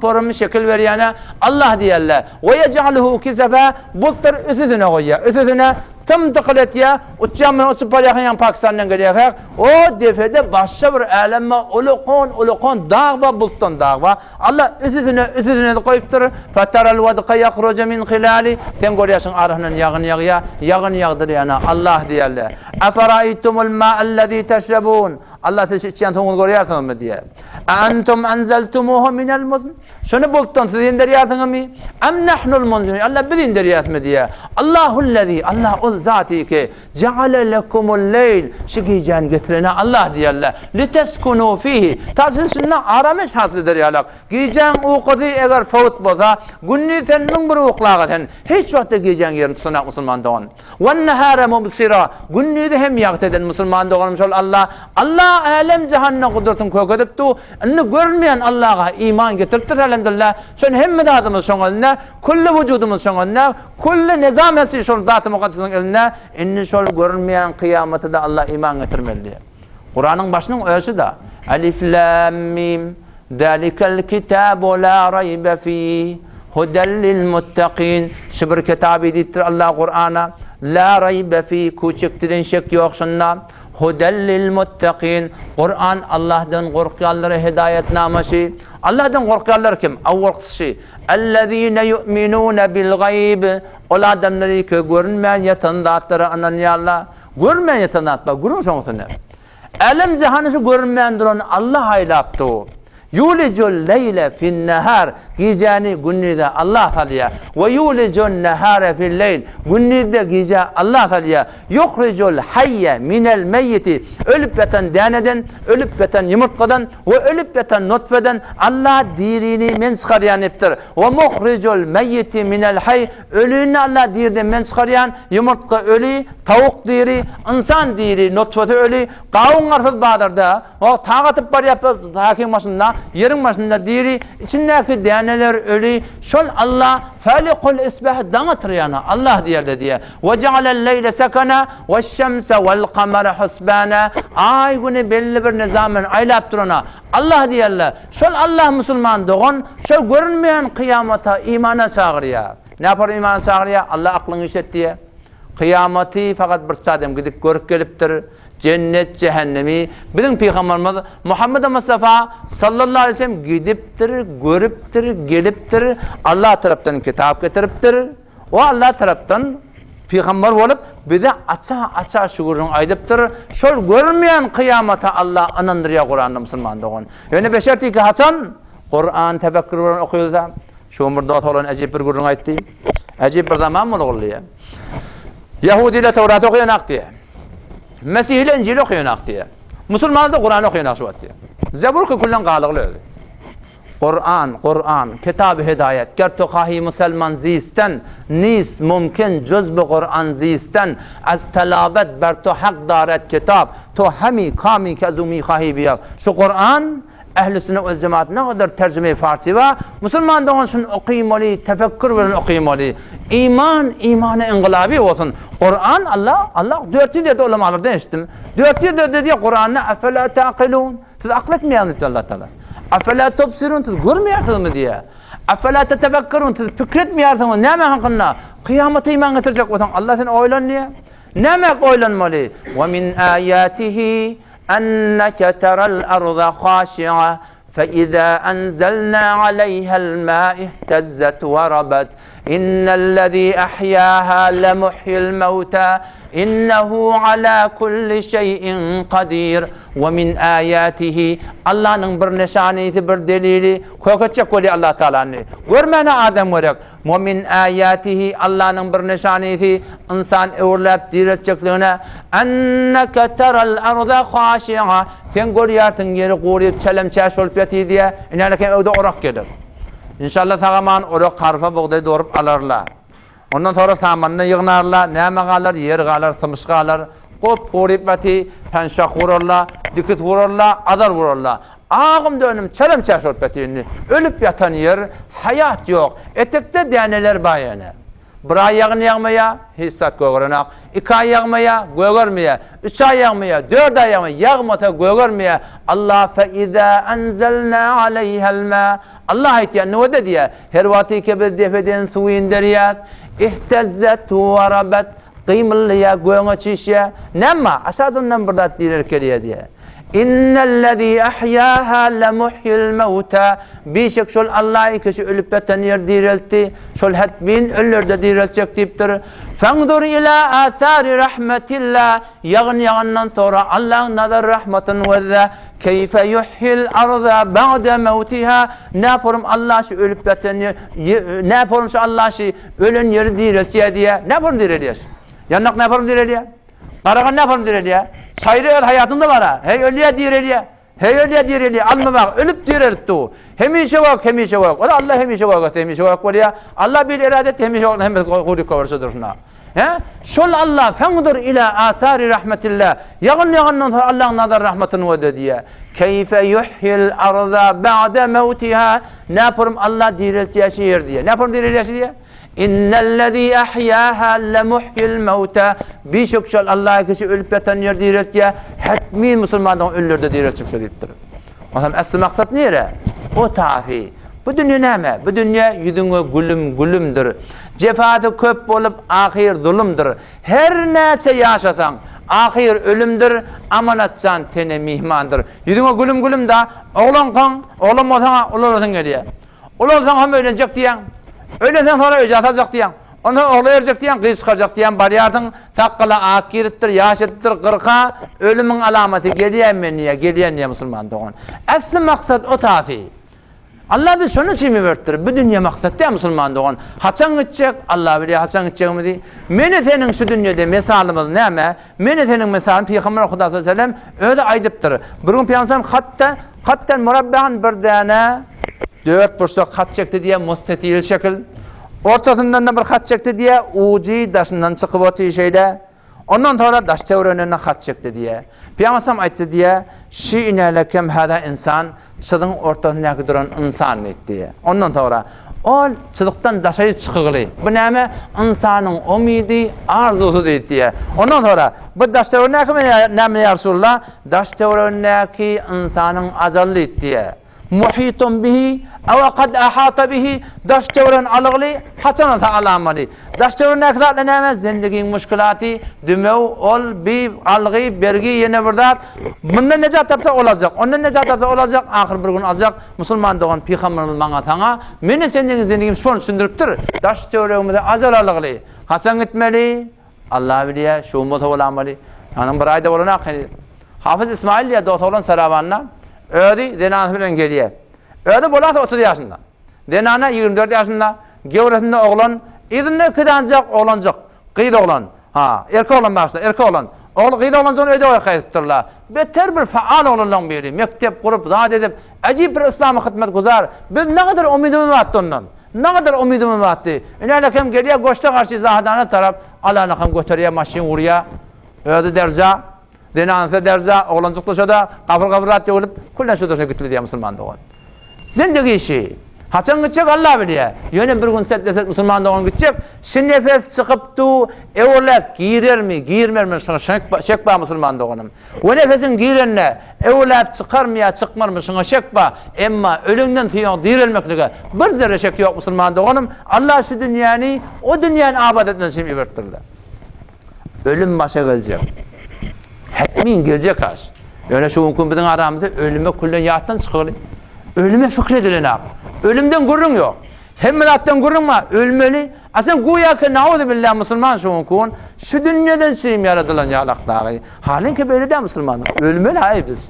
porum şekil veriyene Allah diyerler. Ve yec'aluhu kisefe, bulutları üstüne koyuyor. Üstüne tam tıkılet ya, uçacağım uçup parayakın Pakistan'dan geliyor. O defede başka bir alemme ulukon dağ var, buluttan dağ var. Allah üstüne de koyuptur. Fetaral vadqa yakhrucu min khilali. Sen görüyorsun arının yağın yağdırıyana Allah diyerler. Afaraitumul ma'allezî teşrebûn. Allah içen toğunu görüyorsunuz mu diye. Antum anzeltumuhu minel muzn. Şunu buluttan siz indiriyorsunuz mu? Em nahnul munzilun. Allah biz indiriyoruz mu diye. Allahullezî, Allah ol zati ki ceale lekumul leyl. Şu geceni getirene Allah diyerler. Liteskunu fihi. Tarzısından aramış hasıdır yalak. Gecen uykudu eğer fevt boza. Günni senin bir uyklağıdın. Hiç vakti gecen yerini tutunak Müslüman doğun. Ve nehâre mubsira. Günni de hem yaktedin Müslüman doğunmuş ol Allah. Allah alem cehanne kudretini kök edipti. Onu görmeyen Allah'a iman getirtir elhamdülillah. Şun hemmede adımız şun eline. Kulli vücudumuz şun eline. Kulli nizamesi şun zat-ı mukaddesinin eline. İnni şol görmeyen kıyameti de Allah iman getirmeli. Kur'an'ın başının ölçüsü de Alif Lam Mim Zalikel kitabu la raybe fîh Huden lil muttaqin. Şibir kitabı dittir Allah Kur'an'a. La raybe fîh. Küçüktirin şek yok şundan. Huden lil muttaqin. Kur'an Allah'tan korkuyanlara hidayet naması. Allah'tan korkuyanlar kim? Avval kişi. Ellezîne yu'minûne bil gayb. O adamları ki görünmeyen yetandatları ananıyarlar. Görünmeyen yetandatlar. Görün şoğutunu. Alem cehanesi görünmeyendir onu Allah aylaptı. Yulicul leyle fin nehar. Geceni günnide Allah talya. Ve yulicul nehare fil leyl. Günnide gece Allah talya. Yuhricul hayye minel meyyiti. Ölüp yatan deneden, ölüp yatan yumurtkadan ve ölüp yatan nutfeden Allah dirini men çıkaryan iptir. Ve muhricul meyyiti minel hay. Ölüğünü Allah dirden men çıkaryan. Yumurtka ölü, tavuk diri, insan diri, nutfeti ölü. Kavun arfız bağdırda. O tağatıp var yapı hakim başında. Yerin başında diri, içindeki deneler ölü. Şol Allah falikul isbah dağıtır yana. Allah diyer diye. Ve cealel leyle sekana ve şemse vel kamera husbana. Ay günü belli bir nizamın aylaptır ona. Allah diyerler. Şol Allah Müslüman doğun. Şol görünmeyen kıyamata imana çağırıyor. Ne yapar imana çağırıyor? Allah aklını işet diye. Kıyameti fakat bir sadem gidip görüp geliptir. Cennet, cehennemi. Bizim Peygamberimiz Muhammed Mustafa sallallahu aleyhi ve sellem gidiptir, görüptir, geliptir. Allah taraftan kitap getiriptir. O Allah taraftan Peygamber olup bize aça şuurun aydıptır. Şol görmeyen kıyamata Allah anandırıyor Kur'an'da Müslüman doğun. Yani beşerti ki Hasan Kur'an tefekkürünü okuyor da şu umurda olan acayip bir gururun aytti. Acayip bir zaman mı oluyor? Yahudi ile Tevrat okuyanak diye. Mesih ile İncil okuyanak diye. Müslüman da Kur'an okuyanak şu diye. Zebur ki kullan qalıqlı. Kur'an, kitab-ı hidayet. Ger tuhahi Müslüman zisten, nis mümkün cüz bu Kur'an zisten. Az telabet ber tu hak daret kitab. Tu hemi kami kezumi khahi biya. Şu Kur'an ehl-i sünnet ve cemaat ne kadar tercüme-i Farsi var. Müslüman da onun için okuymalı, tefekkür verin okuymalı. İmanı inqilabi olsun. Kur'an Allah 4 yıl dedi ulamalardan işittim. 4 yıl dedi Kur'an'ı efela taqilun. Siz akıl etmeyen diyor Allah Teala. Afela tubsirun, siz görmüyorsunuz mu diye. Afela tetefekkerun, siz fikretmiyorsunuz. Ne mi hakkında? Kıyameti iman getirecek otan. Allah seni oylan niye? Ne mi oylanmalı? Ve min ayatihi enneke teral arda khashi'a فإذا أنزلنا عليها الماء اهتزت وربت إن الذي أحياها لمحيي الموتى إنه على كل شيء قدير ومن آياته الله نبر نشاني تبر دليلي كوكتشك ولي الله تعالى ورمنا آدم ورق ومن آياته الله نبر نشاني تي إنسان أولاب ديرتشك لنا أنك ترى الأرض خاشعة تنقل يارتن يرقوري تشلم تشاشول بيتي دي إنها لكن أودا أورق كده İnşallah tağaman oraq qarfa buğday doğrup alarlar. Ondan sonra samanını yığınarlar, näme galar, yer galar, tımış galar, qop qorip bati, penşaq vurarlar, dikit vurarlar, adar vurarlar. Ağım dönüm çelem çaşort batini. Ölüp yatan yer, hayat yok. Etekte deneler bayana. Bir ay yağmaya, hissat göğrenak. 2 ay yağmaya, göğermeye. 3 ay yağmaya, 4 ay yağmaya, yağmata göğermeye. Allah fe izâ enzelnâ aleyhel mâ. Allah ayetiye ne oldu diye. Her vakti kebir defeden su indiriyat. İhtezzet ve rabet. Kıymıllıya, göğe çişe. Nemma? Aşağıdan burada diler diye. İnnellezî ahyâhâ lemuhyil mevtâ. Bişek şol Allah'ı kişi ölüp beten yer diriltti. Şol hetmin ölürde diriltecek deyiptir. Fendur ila athâri rahmetillah. Yağından sonra Allah'ın nazar rahmetin vezze. Keyfe yuhyil arda ba'de mevtiha. Ne yaparım Allah şu ölüp beten yer. Ne yaparım şu Allah şu ölün yeri diriltiye diye. Ne yaparım diriltiye? Yannak ne yaparım diriltiye? Karagan ne yaparım diriltiye? Sayrı hayatında var ha. Hey ölüye direliye. Hey ölüye direliye. Alma bak. Ölüp direltti o. Hemişe vak, hemişe vak. O da Allah hemişe vak, hemişe vak var ya. Allah bir iradet hemişe vak, hemişe kuyruk kavarsa duruna. He? Şol Allah fendur ila atari rahmetillah. Yağından sonra Allah'ın nazar rahmetini vede diye. Keyfe yuhyil arda ba'de mevtiha. Ne yaparım Allah direltiye şiir diye. Ne yaparım direltiye şiir diye? İnnellezî ahyâhâ lemuhyil mevtâ. Birçok şol Allah'a kişi ölüp yatan yer diriltiye. Hetmi Müslümandan ölülerde diriltecek deyiptir. O zaman asıl maksat nere? O tafi. Bu dünya neme? Bu dünya yüzüne gülümdür. Cefatı köp olup ahir zulümdür. Her neçe yaşasan ahir ölümdür. Amanatsan tene mihmandır. Yüzüne gülüm da oğlan kan, oğlan olsana oğlan geliyor. Oğlan sana ölecek diyen. Öyleden sonra öce atacak diyen. Onu oğlu erecek diyen, kız çıkaracak diyen bariyardın takkala akirittir, yaşettir, 40'a ölümün alameti geliyen niye Müslüman doğun. Aslı maksat o tafi. Allah bir şunu için mi verttir? Bu dünya maksat diye Müslüman doğun. Haçan gidecek, Allah biliyor haçan gidecek mi diye. Meni senin şu dünyada mesalımız ne mi? Meni senin mesalın Peygamber Kudu sallallahu aleyhi ve sellem öyle aydıptır. Bir gün Peygamber hatta murabbehan bir tane 4 buçuk hat çekti diye mustetil şekil. Ortasından da bir hat çekti diye uci daşından çıkıp otuyor şeyde. Ondan sonra daş tevrönüne hat çekti diye. Peygamber ayette diye şi'ne lekem hada insan. Sizin ortasındaki duran insan diye. Ondan sonra o çıdıktan daşayı çıkıgılı. Bu neyme? İnsanın umidi, arzusu diye. Ondan sonra bu daş tevrönüne neyme ya Resulullah? Daş tevrönündeki insanın acalı diye. Muhitun bihi ev kad ahata bihi daş çevren alıglı haçanata alamalı. Daş çevren ne kadar önemli zindaginin müşkülatı dümev ol bir algı bergi yine burada bundan necat tapsa olacak. Ondan necat tapsa olacak. Ahir bir gün alacak. Müslüman doğan Peygamberimiz bana sana meni senin zindagim şunu düşündürüptür. Daş çevrenimizde acal alıglı. Haçan gitmeli. Allah biliyor şu umut olamalı. Hanım bir ayda olana Hafız İsmail ya dost olan Saravan'la ödü denanı bilen geliyor. Ödü bolası 30 yaşında. Denanı 24 yaşında. Gevresinde oğlan. İzinde kıdancak oğlancak. Kıydı oğlan. Ha, erkek oğlan başta, erkek oğlan. Oğlu kıydı oğlan sonra öde oya kayıttırlar. Beter bir faal oğlan biri. Mektep kurup, zat edip, acayip bir İslam'a hizmet güzar. Biz ne kadar umidimiz vardı ondan. Ne kadar umidimiz vardı. İnanla kim geliyor, koşta karşı zahadana taraf. Allah'ına kim götürüyor, maşin vuruyor. Ödü derza. Denansı derza, oğlancıklı şurada, kafır rahat yolup, kullan şu dursa gütülü diye Müslüman doğan. Zindagi işi. Haçan gidecek Allah biliyor. Yöne bir gün set Müslüman doğan gidecek. Şu nefes çıkıptı, evlek girer mi, girmer mi? Şuna şek ba Müslüman doğanım. O nefesin girenine, evlek çıkar mı ya, çıkmar mı? Şuna şek ba. Emma ölümden tüyen dirilmeklige bir zerre şek yok Müslüman doğanım. Allah şu dünyanı, o dünyanın abad etmesini ibertirler. Ölüm başa gelecek. Hekmin gelecek aş. Öyle şu mümkün bizim aramızda ölüme kullen yattan çıkıyor. Ölüme fikredilen abi. Ölümden gurrun yok. Hemmelattan gurrun ma ölmeli. Aslında güya ki nauzu billah Müslüman şu mümkün. Şu dünyadan şeyim yaradılan yalaklığı. Halin ki böyle de Müslüman. Ölmeli ha biz.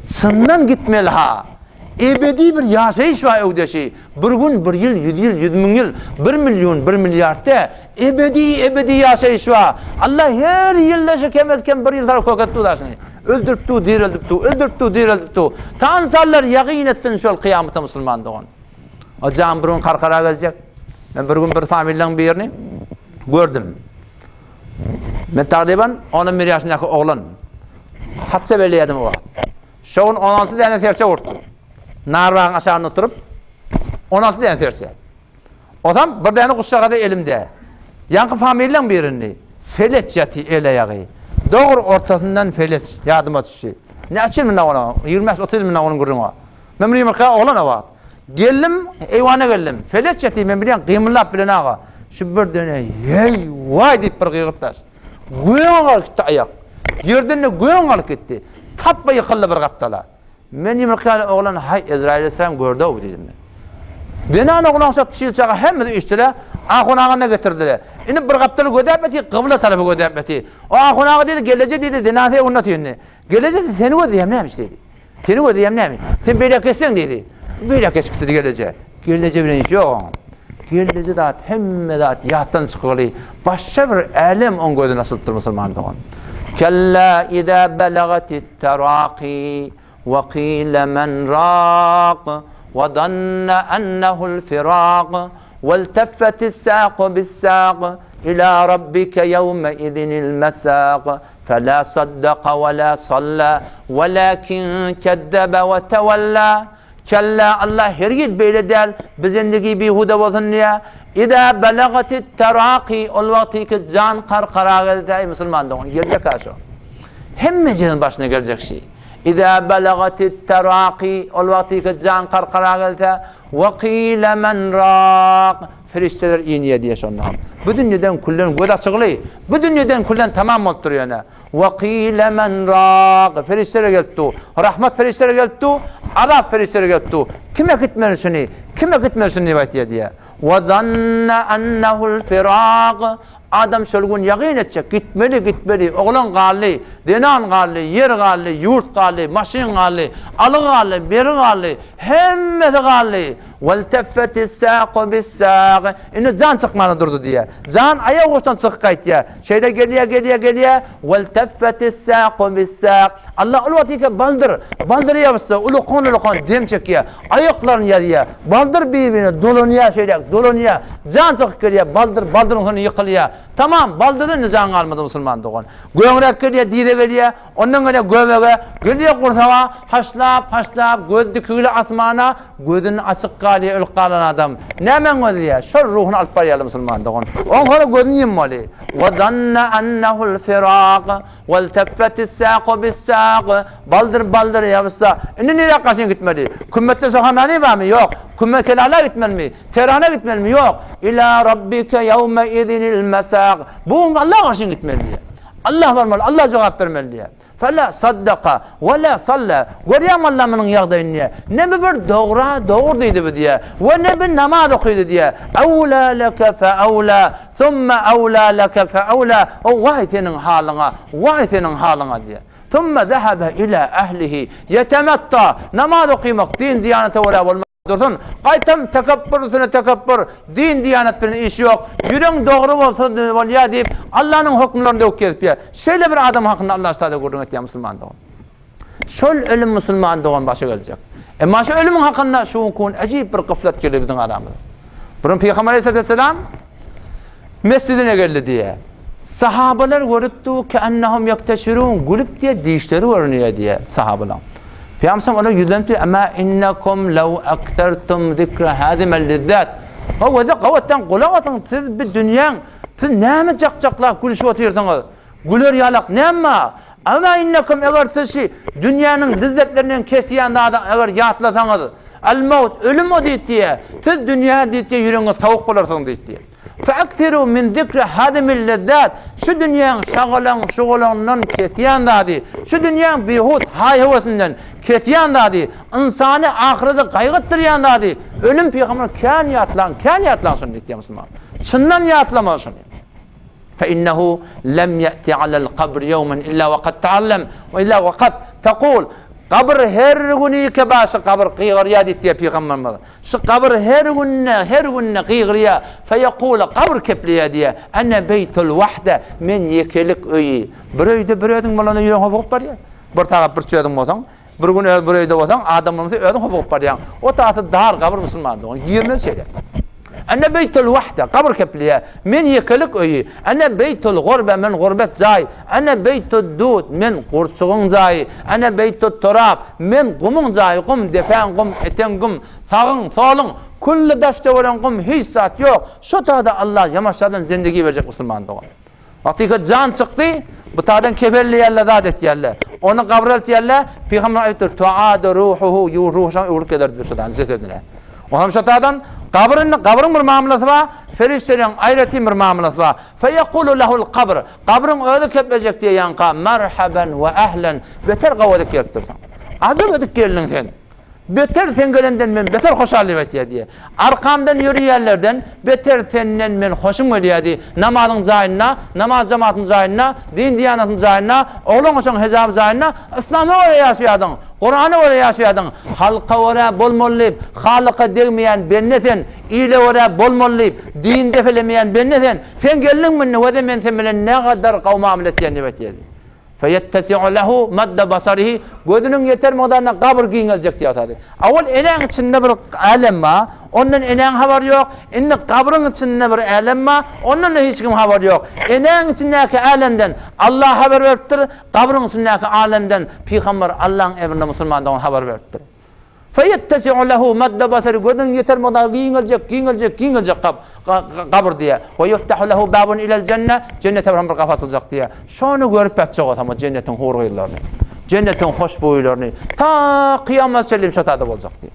Sından gitmeli ha. Ebedi bir yaşayış var evde şey. Bir gün, bir yıl, 100 yıl, 100 bin yıl, 1 milyon, 1 milyarda ebedi yaşayış var. Allah her yılda kemezken bir yıl taraf kokattu da şimdi. Öldürüptü, dirilipti. Tansallar yaqin ettin şol kıyamete Müslüman doğan. O can bir gün karkara gelecek. Ben bir gün bir familyanın birini gördüm. Ben takriben 11 yaşındaki oğlan. Hatsa belleyedim o. Şoğun 16 tane terse vurdu. Narvağın aşağına oturup 16 tane terse. Odam bir tane kuşağı da elimde. Yankı familyanın birini felet yatı el ayağı. Doğru ortasından felet yardıma düştü. Ne açıl mı ona? 20-30 bin onun gurruna. Ben bir yumurka oğlan var. Geldim, eyvana geldim. Felet yatı ben biliyorum kıyımlap bilen ağa. Şu bir döne hey vay deyip bir kıyırtaş. Güyon alıp gitti ayak. Yerden güyon alıp gitti. Tapma yıkıldı bir kaptala. Ben yumurka oğlan hay Ezrail Aleyhisselam gördü o dedim ben. Beni ana oğlan çok kişi çağa hem de iştiler. Ahunağına getirdiler. İni bir kaptalı gödebeti, kıbla tarafı gödebeti. O ahunağı dedi, gelece dedi, denazeye unnatıyor ne? Gelece dedi, seni gödeyem neymiş dedi. Seni gödeyem neymiş? Sen böyle kessin dedi. Böyle kesik dedi gelece. Gelece bile iş yok. Gelece dağıt, hemme dağıt, yahtan çıkılı. Başka bir alem on gözü nasıldır Müslüman doğan. Kella idâ belagatit terâqi ve qîle men râq ve danne ennehu'l firâq والتفت الساق بالساق إلى ربك يومئذ المساق فلا صدق ولا صلى ولكن كذب وتولى كلا الله hergit böyle der bizendeki bihude olsun ya İza belagatit teraqi ol vakti ki can qarqara geldi Müslüman doğan gelecek aşo hemmecinin başına gelecek şey İza belagatit teraqi ol vakti ki can qarqara geldi وَقِيلَ مَنْ رَاقٍ Ferişteler iyi niye diye şunlar. Bu dünyadan kullen göz açıklı. Bu dünyadan kullen tamam oturuyor ne? وَقِيلَ مَنْ رَاقٍ Ferişteler geldi. Rahmet ferişteler geldi. Azap ferişteler geldi. Kime gitmelisin? Kime gitmelisin diye. وَظَنَّ أَنَّهُ الْفِرَاقِ Adam şölgün yaqin edecek. Gitmeli. Oğlan galli, denan galli, yer galli, yurt galli, maşin galli, alı galli, beri galli, hemmeti galli. وَالْتَفَّتِ السَّاقُ بِالسَّاقِ İni can çıkmanı durdu diye. Can ayak uçtan çıkıkayt diye. Şeyde geliyor. وَالْتَفَّتِ السَّاقُ بِالسَّاقِ Allah ulu vatike baldır yapısı, ulukon dem çekiyor. Ayaklarını yarıyor. Baldır birbirine dolunuyor. Can çıkık geliyor. Baldırın onu yıkılıyor. Tamam, baldırın nizan kalmadı Müslüman doğan. Göğrek geliyor, dide geliyor. Ondan göğe geliyor kursağa, haşlap, göz diküyle atmana, gözünü açık galiye ülk kalan adam. Ne hemen geliyor? Şöyle ruhunu alıp barıyalım Müslüman doğan. On sonra gözünü yemmali. وَظَنَّ أَنَّهُ الْفِرَاقِ وَالْتَفَّتِ السَّاقُ بِالسَّاقِ Baldır yapsa. İndi nereye kaçın gitmeli? Kümmette sahanani var mı? Yok. Kümmet kelala gitmeli mi? Terane gitmeli mi? Yok. İlâ rabbike yevme idinil mesâq. Bu Allah kaçın gitmeli diye. Allah varmalı. Allah cevap vermeli diye. فلا صدق ولا صلى görüyor Allah'ın yağdığını diye ne bir doğru dedi bu diye ve ne bir namaz okuyordu diye evla leke fe evla thumma evla leke fe evla o vay senin halına diye ثم ذهب إلى أهله يتمتع namaz okumak din diyanete uğra dursun. Qaytam tekabbür, din diyanet bilen iş yok. Yüreğin doğru olsun ya deyip Allah'ın hükümlerini okuyup ya. Şöyle bir adam hakkında Allah istade gördüğün et ya Müslüman doğan. Şöyle ölüm Müslüman doğan başa gelecek. Ama şu ölümün hakkında şu mümkün acayip bir gıflet geliyor bizim aramızda. Bunun Peygamber Aleyhisselam mescidine geldi diye. Sahabeler görüptü ki ennehum yakteşirun gülüp diye dişleri görünüyor diye sahabeler. Peygamber ona yüzlemti ama innekum law aktartum zikra hadimel lezzat. O da kavatan kulağatın siz bir dünyan siz näme cakcaklar gülüşüp oturduğunuz. Güler yalak näme? Ama innekum eğer siz dünyanın lezzetlerinden kesiyan da eğer yatlasanız el maut ölüm o diye siz dünya diye yüreğiniz soğuk bolarsınız diye. فَاَكْتِرُوا مِنْ ذِكْرِ هَذِمِ اللَّذَّاتِ Şu dünyanın şağılanından kesiyan da di. Şu dünyanın bihut hay havasından kesiyan da di. İnsanı ahirete kaygıttıryan da di. Ölüm peygamber kan yatlansın diye Müslüman. Şundan yatlamasın. فَاِنَّهُ لَمْ يَأْتِ عَلَى الْقَبْرِ يَوْمًا إِلَّا وَقَدْ تَعَلَّمْ وَإِلَّا وَقَدْ تَقُولُ Kabir her günü kebaşı kabir kıygırıya diye peygamberimiz. Şu kabir her gününe kıygırıya feyekulu kabir kepliye diye ene beytul vahde men yekelik öyi. Bir öydün malana yüreğin hafif var ya. Bir taraf bir çöydün olsan, bir gün bir öyde olsan adamımızı öydün hafif var ya. O tarafı dar kabir Müslümandı. 20 şeyler. Ene beytul vahde kabir kepliye men yekelik öyi. Ene beytul gurbe men gurbet zay. Ene beytul dud men kursuğun zay. Ene beytul turab men gumun zay. Gum defen gum eten gum sağın solun. Kullu daşta olan gum hiç saat yok. Şu tahda Allah yamaçlardan zindagi verecek Müslüman doğan. Vakti can çıktı. Bu tahdan kefelli yerle zat et yerle. Onu kabrelt yerle. Peygamber ayettir. Tu'adu ruhuhu ruhuşan uğurluk eder diyor şudan cesedine. O hem şatadan kabrın bir mamulası var, ferişlerin ayreti bir mamulası var. Feyekulu lehul kabr. Kabrın öyle kepecek diye yanka. Merhaben ve ehlen. Beter kavadık geltirsen. Acaba ödük geldin sen. Beter sen gelenden ben beter hoşallık et diye. Arkamdan yürüyenlerden beter senden ben hoşum ediyor diye. Namazın zahirine, namaz cemaatın zahirine, din diyanatın zahirine, oğlun olsun hesabı zahirine, İslam'ı oraya yaşayadın. Kur'an'ı oraya yaşayadın. Halka oraya bolmollayıp, Halık'a değmeyen benneten, ile oraya bolmollayıp, din defelemeyen benneten, sen geldin mi ne ve de men sen bile ne kadar kavma amelet diye evet diye. Feyettesi'u lehu madde basarihi gözünün yeter modanına kabir giyinecek diye atadı. Avval enen içinde bir alem var. Ondan enen haber yok. İnne kabrin içinde bir alem var. Ondan da hiç kim haber yok. Enen içindeki alemden Allah haber veriptir. Kabrin içindeki alemden Peygamber Allah'ın emrinde Müslümandan haber veriptir. Feyettesi'u lehu madde basari gözünün yeter modanına giyinecek kabir diye. Ve yuftahu lehu babun ilel cennet. Cennete bir kapı atılacak diye. Şunu görüp yapacak ama cennetin huruylarını. Cennetin hoşboylarını. Ta kıyamet selim şatada olacak diye.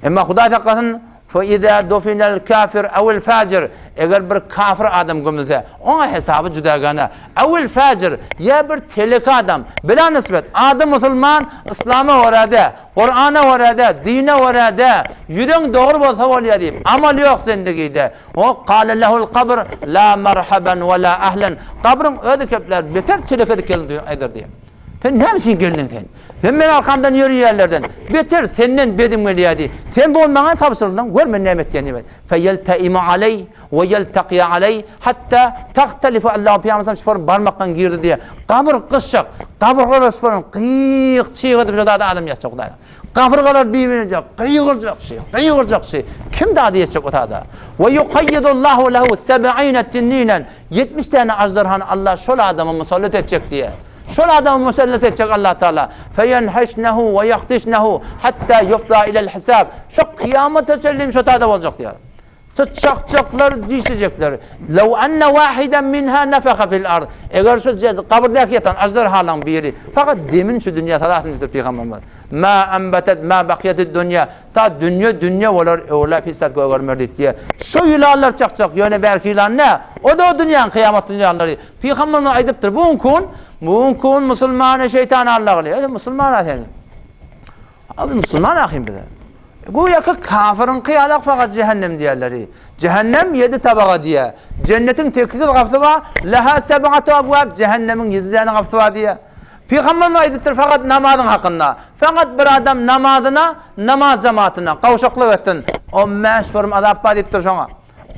Ama Huda takasın فَاِذَا دُفِنَ الْكَافِرْ اَوْ الْفَاجِرْ Eğer bir kafir adam gömülse ona hesabı cüdagana. اَوْ الْفَاجِرْ Ya bir teleki adam. Bila nispet. Adı Müslüman, İslam'a orada, Kur'an'a orada, dine orada. Yüreğin doğru bolsa oluyor diyeyim. Amal yok zindagide. O قَالَ لَهُ الْقَبْرِ لَا مَرْحَبًا وَلَا أَهْلًا Kabrin öyle kepler beter teleki gelir diye. Sen ne misin geldin sen? Sen benim arkamdan yürüyenlerden. Beter senden bedim geliydi. Sen bu olmana tapsırıldın. Görme nimet diye nimet. Feyelteimu aleyh ve yeltaqiya aleyh hatta tahtelifu Allah'ın Peygamber'in şifarın barmaktan girdi diye. Kabir kışacak. Kabirler şifarın kıyık çiğ edip şurada adam yatacak. Kabirler birbirine kıyıkıracak şey. Kim daha diyecek o tada? Ve yukayyidullahu lehu 70 tinninen 70 tane ajdarhan Allah şöyle adamı musallat edecek diye. Şöyle adamı musallat edecek Allah Teala. Feyenheşnehu ve yahtişnehu hatta yufda ilel hisab. Şu kıyamete çellim şu tada olacak diyor. Tutacaklar, dişecekler. Lev enne vahiden minha nefeha fil ard. Eğer şu kabirdeki yatan ajdar halan bir yeri. Fakat demin şu dünya talatını diyor Peygamberimiz. Ma enbetet ma bakiyetid dünya. Ta dünya olar fisat görmedi diye. Şu yılanlar çakacak yöne belki yılan ne? O da o dünyanın kıyamet dünyaları. Peygamberimiz aydıptır. Bu kun Müslümana şeytan Allah'ı. Müslüman sen. Abi Müslüman ahim bize. Güya ki kafirin kıyalak fakat cehennem diyorları. Cehennem 7 tabağa diye. Cennetin 8 kapısı var. Leha 7 abwab. Cehennemin 7 tane kapısı var diye. Peygamberimiz ayettir fakat namazın hakkında. Fakat bir adam namaz cemaatine kavuşaklık etsin. 15 form azap var deyiptir şuna.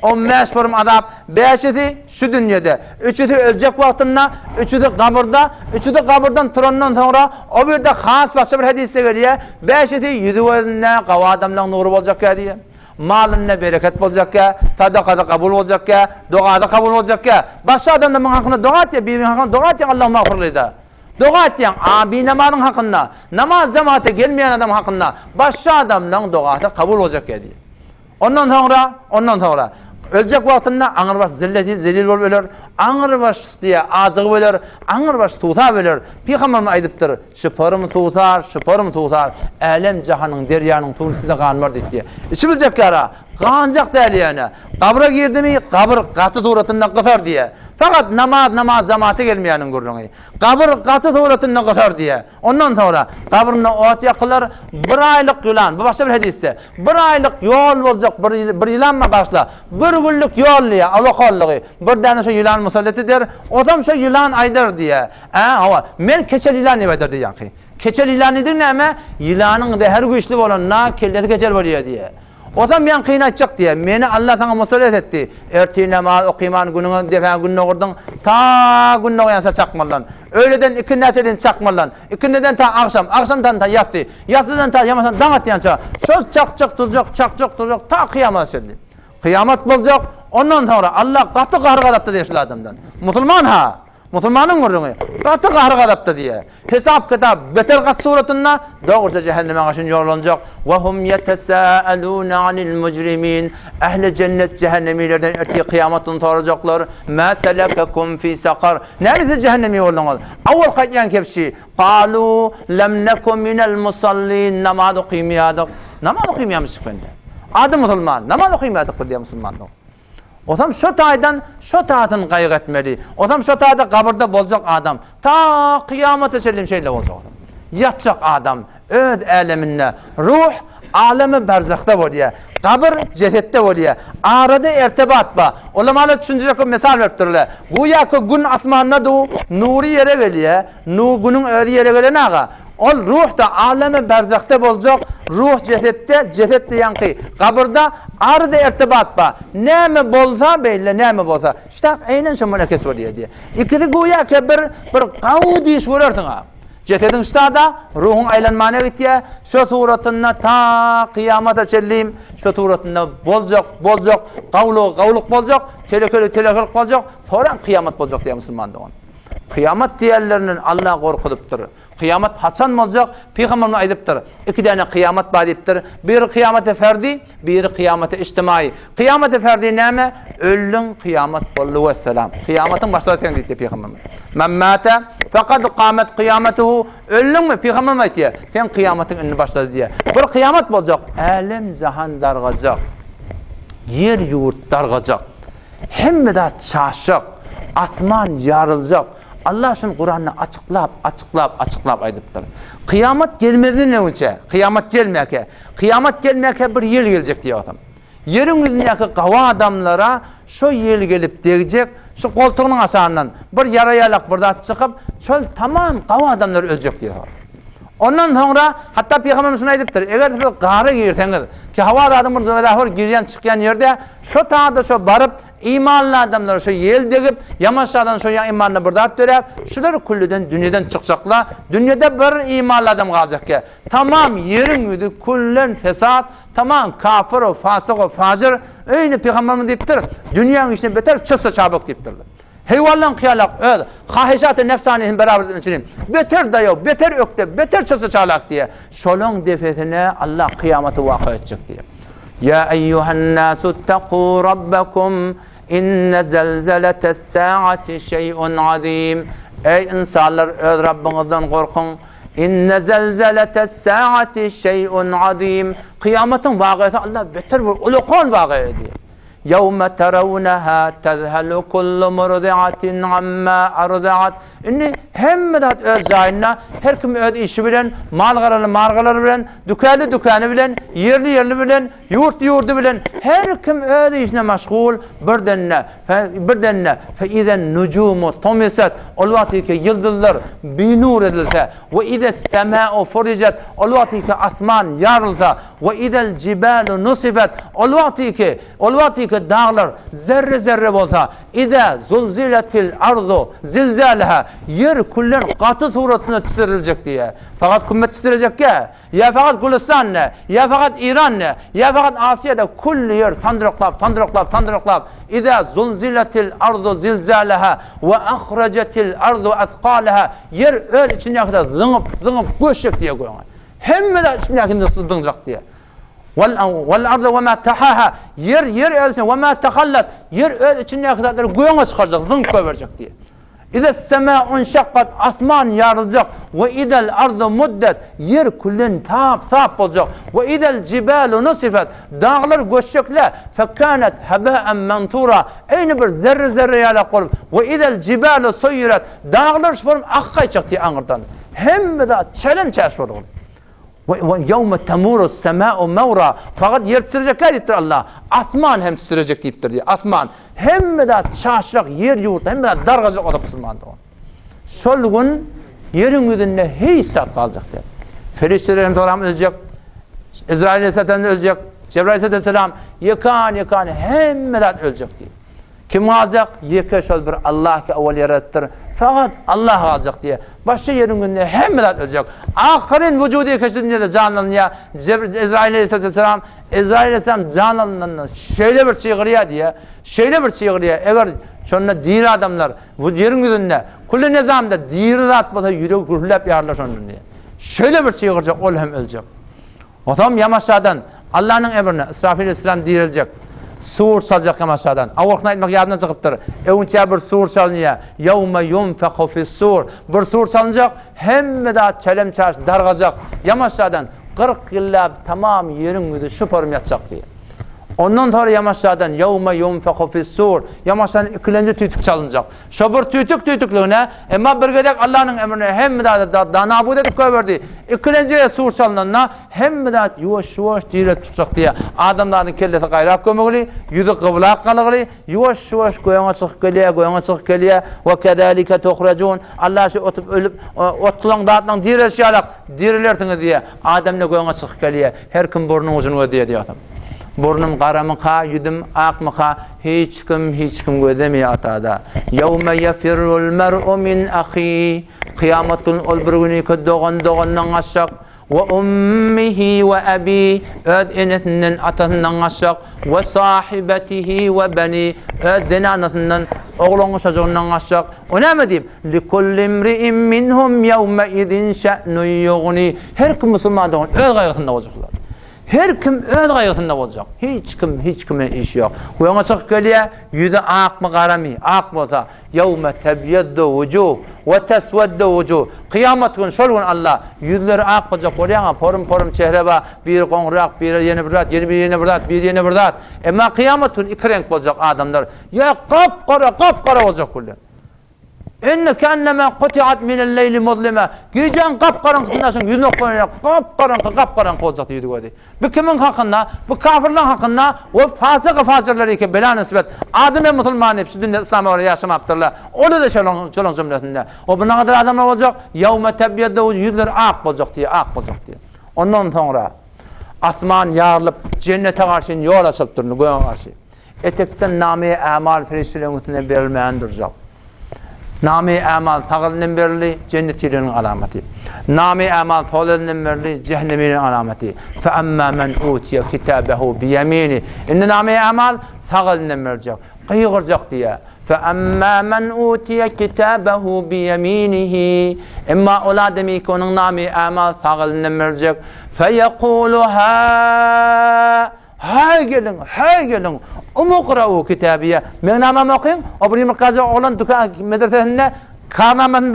15 form azap. 5'i şu dünyada. 3'ü ölecek vaktinde, 3'ü de kabirda, 3'ü de kabirden turandan sonra o bir de has başka bir hadise veriyor. 5'i yüzüne kav adamdan nuru olacak ya diye. Malınne bereket olacak ya, sadakada kabul olacak ya, duada kabul olacak ya. Başka adamın hakkında dua et ya, birbirinin hakkında dua et ya Allah mağfirlıydı. Doğa ettiyen abi namazın hakkında, namaz cemaate gelmeyen adam hakkında başka adamdan doğada kabul olacak diye. Ondan sonra ölecek vaktinde ağır baş zelil olup ölür, ağır baş diye acığı ölür, ağır baş tutar ölür. Peygamberimiz aydıptır, şıpırım tutar, alem cahanın deryanın tuğrisi de kanmar diye. İçimizdeki yara, kancak değil yani. Kabra girdi mi, kabr katı tuğratından kıtar diye. Fakat namaz cemaate gelmeyenin gurrunu. Kabr katı tuğratından kıtar diye. Ondan sonra kabrına ot yakılır, bir aylık yılan, bu başka bir hadiste. Bir aylık yol olacak, bir yılan mı başla? Bir günlük yol diye, alokallığı. Bir tane şu yılan musallat eder, odam şu yılan aydır diye. Men keçel yılan nevedir diye. Keçel yılan nedir ne ama? Yılanın da her güçlü olan na kelleti keçel oluyor diye. Odam ben kıynatacak diye. Meni Allah sana musallat etti. Erti namaz okuman gününü defa gününü okurdun. Ta gününü okuyansa çakmalan. Öğleden iki neçeden çakmalan. İkindiden ta akşamdan ta yatsı. Yatsıdan ta yamasan dağıt yança. Söz çak duracak ta kıyamet edildi. Kıyamet olacak. Ondan sonra Allah katı kahrı kadaptı diye şu adamdan. Musulmanın gurrunu katı kahrı kadaptı diye. Hesap kitap beter kat suratına doğruca cehenneme karşı yollanacak. Ve hum yetesâelûne anil mücrimin. Ehli cennet cehennemilerden erti kıyametin soracaklar. Mâ selekekum fî sakar. Neresi cehennemi yollanır? Avval kayyan kepşi. Kâlû lem nekum minel musallin. Namaz okuymayadık. Namaz okuymayamıştık bende. Adı Müslüman. Namaz okuymayadık diye Müslümanlık. Otam şu taatın kaygı etmeli. Otam şu taada kabirde bolacak adam. Ta kıyamete çelim şeyle olacak. Yatacak adam. Öd aleminde. Ruh alemi berzakta oluyor. Kabir cesette oluyor. Arada irtibat var. Ulemalar düşünecek bir misal veriptirler. Güya ki gün asmanına da nuri yere geliyor. Günün öyle yere geliyor naga. Ol ruh da alemi berzakta olacak. Ruh cesette yankı. Kabirde arada irtibat var. Ne mi bolsa belli, ne mi bolsa. İşte aynen şu melekes oluyor diye. İkisi güya ki bir kavu diş vurursun ha. Cesedin üstada ruhun aylanmana gittiye şu suratına ta kıyamata çelliyim şu suratına bolacak kavluk bolacak telekölik bolacak sonra kıyamet bolacak diye Müslüman doğan. Kıyamet diğerlerinin Allah korkuduptur. Kıyamet haçan olacak Peygamberimiz aydıptır. İki tane kıyamet badiptir. Bir kıyamete ferdi, bir kıyamete içtimai. Kıyamete ferdi neme? Ölün kıyamet bollu vesselam. Kıyametin başladığı dedi Peygamberimiz. Men mate fekad kâmet kıyametuhu. Ölün mü? Peygamberimiz aytıyor. Sen kıyametin önünü başladı diye. Bir kıyamet olacak. Alem cahan dargacak. Yer yurt dargacak. Hem de çaşık. Asman yarılacak. Allah şun Kur'an'ı açıklap aydıptır. Kıyamet gelmeden önce, kıyamet gelmeyeke bir yer gelecek diye adam. Yerin yüzündeki kava adamlara şu yer gelip diyecek, şu koltuğunun aşağından bir yarayalak burada çıkıp, şöyle tamam kava adamlar ölecek diye. Ondan sonra hatta Peygamberimiz şunu aydıptır. Eğer bir gâra girseniz ki hava adamın vedahır giryen çıkan yerde şu tağda şu barıp imanlı adamlar şu yel degip yamaşadan şu imanını burada dörek şular kullüden dünyadan çıkacaklar. Dünyada bir imanlı adam kalacak ki tamam yerin yüzü kullen fesat tamam kafir o fasık o facir öyle Peygamberimiz deyiptir. Dünyanın içine beter çıksa çabuk deyiptir. Heyvallan kıyalak, kahişat-ı nefsanihin beraber içinim. Beter dayav, beter ökte, beter çıksa çalak diye. Şolun defetine Allah kıyameti vakı edecek diye. Ya eyyuhan nasu ittaqu rabbakum inne zelzeletes saati şey'un azim. Ey insanlar öz Rabbinizden korkun. İnne zelzeletes saati şey'un azim. Kıyametin vakısı Allah beter bir ulukon vakı ediyor. يَوْمَ تَرَوْنَهَا تَذْهَلُ كُلُّ مُرْضِعَةٍ عَمَّا أَرْضَعَتْ İnni hemmedat öz zayinna, her kim öz işi bilen, margaları bilen, dükkanı bilen, yerli bilen, yurdu bilen, her kim öz işine meşgul, birdenle فَاِذَا النُّجُومُ طُمِسَتْ ol vakti ki yıldızlar binur edilse, وَاِذَا السَّمَاءُ فُرِجَتْ ol vakti ki asman yarılsa, وَاِذَا الْجِبَالُ نُصِفَتْ ol vakti ki yerki dağlar zerre zerre bolsa, ida zulziletil ardu zilzalaha, yer kullen katı suratına titirilecek diye. Fakat kümmet titirecek ya fakat Gülistan ne, ya fakat İran ne, ya fakat Asya'da kulli yer tandırıklap. İza zulziletil ardu zilzalaha ve akhracetil ardu athqalaha, yer öyle içine kadar zıngıp göçecek diye koyuyor. Hem de içine kadar zıngacak diye. والأرض وما تحاها yer ölsün وما تخلت yer öyle içine kadar göğe çıkacak zınk verecek diye. İza sema'un şakkat asman yarılacak ve idel ardı muddet yer kullen sap olacak ve idel cibalu nusifet dağlar göçecekler fekanet haba'en mentura aynı bir zerre yalak olup ve idel cibalu suyiret dağlar şurum akkayacak diye anırdan. Hem de çelen çarşı olur. Ve yevme temuru sema'u mevra fakat yer titrecekler deyiptir Allah. Asman hem titrecek deyiptir diye. Asman hem de çarşak yer yurtta hem de dargacak o da Müslümandı o. Sol gün yerin yüzünde hiç sat kalacak diye. Feriştelerin toram ölecek. İsrail Aleyhisselam ölecek. Cebrail Aleyhisselam yıkan hem de ölecek diye. Kim alacak? Yekşol bir Allah ki evvel yarattır. Fakat Allah alacak diye. Başka yerin günde hem de ölecek. Ahirin vücudu yekşolunca da canlanıyor. İsrail Aleyhisselam canlanıyor. Şöyle bir çığırıyor diye. Eğer şonda diri adamlar bu yerin yüzünde kulli nizamda diri rahat bolsa yürek gürlep yarlar şondan diye. Şöyle bir çığıracak ol hem ölecek. O zaman yamaçlardan Allah'ın emrine İsrafil Aleyhisselam dirilecek. Sur salacak yamaçlardan. Avukna etmek yadına çıkıptır. Evunca bir sur salınıyor. Yevme yunfeku fissur. Bir sur salınacak. Hem de çelem çarş dargacak. Yamaçlardan 40 yıllar tamam yerin yüzü şuparım yatacak diye. Ondan sonra yamaçlardan yevme yunfeku fissur. Yamaçlardan ikinci tüytük çalınacak. Şobur tüytüklüğüne ama bir gedek Allah'ın emrine hem de danabud edip koyverdi. İkinci sur çalınanına hem de yuvaş diret tutacak diye. Adamların kellesi gayrap kömüğülü, yüzü kıblak kalıgılı, yuvaş goyana çıkıp geliyor. Ve kedalike tuhrecun. Allah şu otup ölüp otlan dağıtlan dirilersiniz diye. Adamla goyana çıkıp geliyor. Her kim burnun ucunu diye adam. Burnum qaramıqa, yüdüm aqmıqa, hiç kim gözemiyor atada. Yevme yefirul mer'u min ahi, kıyametun ol bir günü ki doğandan aşak, ve ummihi ve abi, öd enetinden atasından aşak, ve sahibetihi ve beni, öd denanetinden oğlunu çocuğundan aşak. O ne mi diyeyim? لِكُلِّ امْرِئٍ مِّنْهُمْ يَوْمَئِذٍ شَأْنُ يُغْنِي. Her kim Müslüman'dan öd gayrısında olacaklar. Her kim öz gayrısında olacak. Hiç kime iş yok. Uyana çıkıp geliyor, yüzü ak mı karami, ak mı olsa, yevme tebyeddu vucuh ve tesveddu vucuh. Kıyamet gün, şol gün Allah, yüzleri ak olacak, oraya porum çehre var, bir konrak, bir yeni bir zat. Ama kıyamet gün iki renk olacak adamlar. Ya kapkara olacak kullar. İnne kennema qutiat minel leyli muzlima. Gecen kapkaranlıktasın, yüzüne koyuyor. Kapkaranlık olacak diyordu öyle. Bu kimin hakkında? Bu kafirlerin hakkında ve fasıkı ki bela nisbet. Adım ve Müslüman hepsi dünya İslam'a oraya yaşamaktadır. O da şolon cümlesinde. O bu ne kadar adamlar olacak? Yevme tebyedde yüzleri ak olacak diye. Ondan sonra asman yarılıp cennete karşı yol açılıp durur, göğe karşı. Etekten name-i amal feriştelerin verilmeyen duracak. Name-i amal tağılının verili cennetinin alameti. Name-i amal tağılının verili cehenneminin alameti. فَأَمَّا مَنْ اُوْتِيَ كِتَابَهُ بِيَمِينِ. İnne name-i amal tağılının verecek. Kıyıracak diye. فَأَمَّا مَنْ اُوْتِيَ كِتَابَهُ بِيَمِينِهِ. Emma ola demek ki onun name-i amal tağılının verecek. فَيَقُولُ Hay gelin. Umuqra'u kitabiye. Men namam okuyun. O bir mırkaza olan dükkan medresesinde karnamen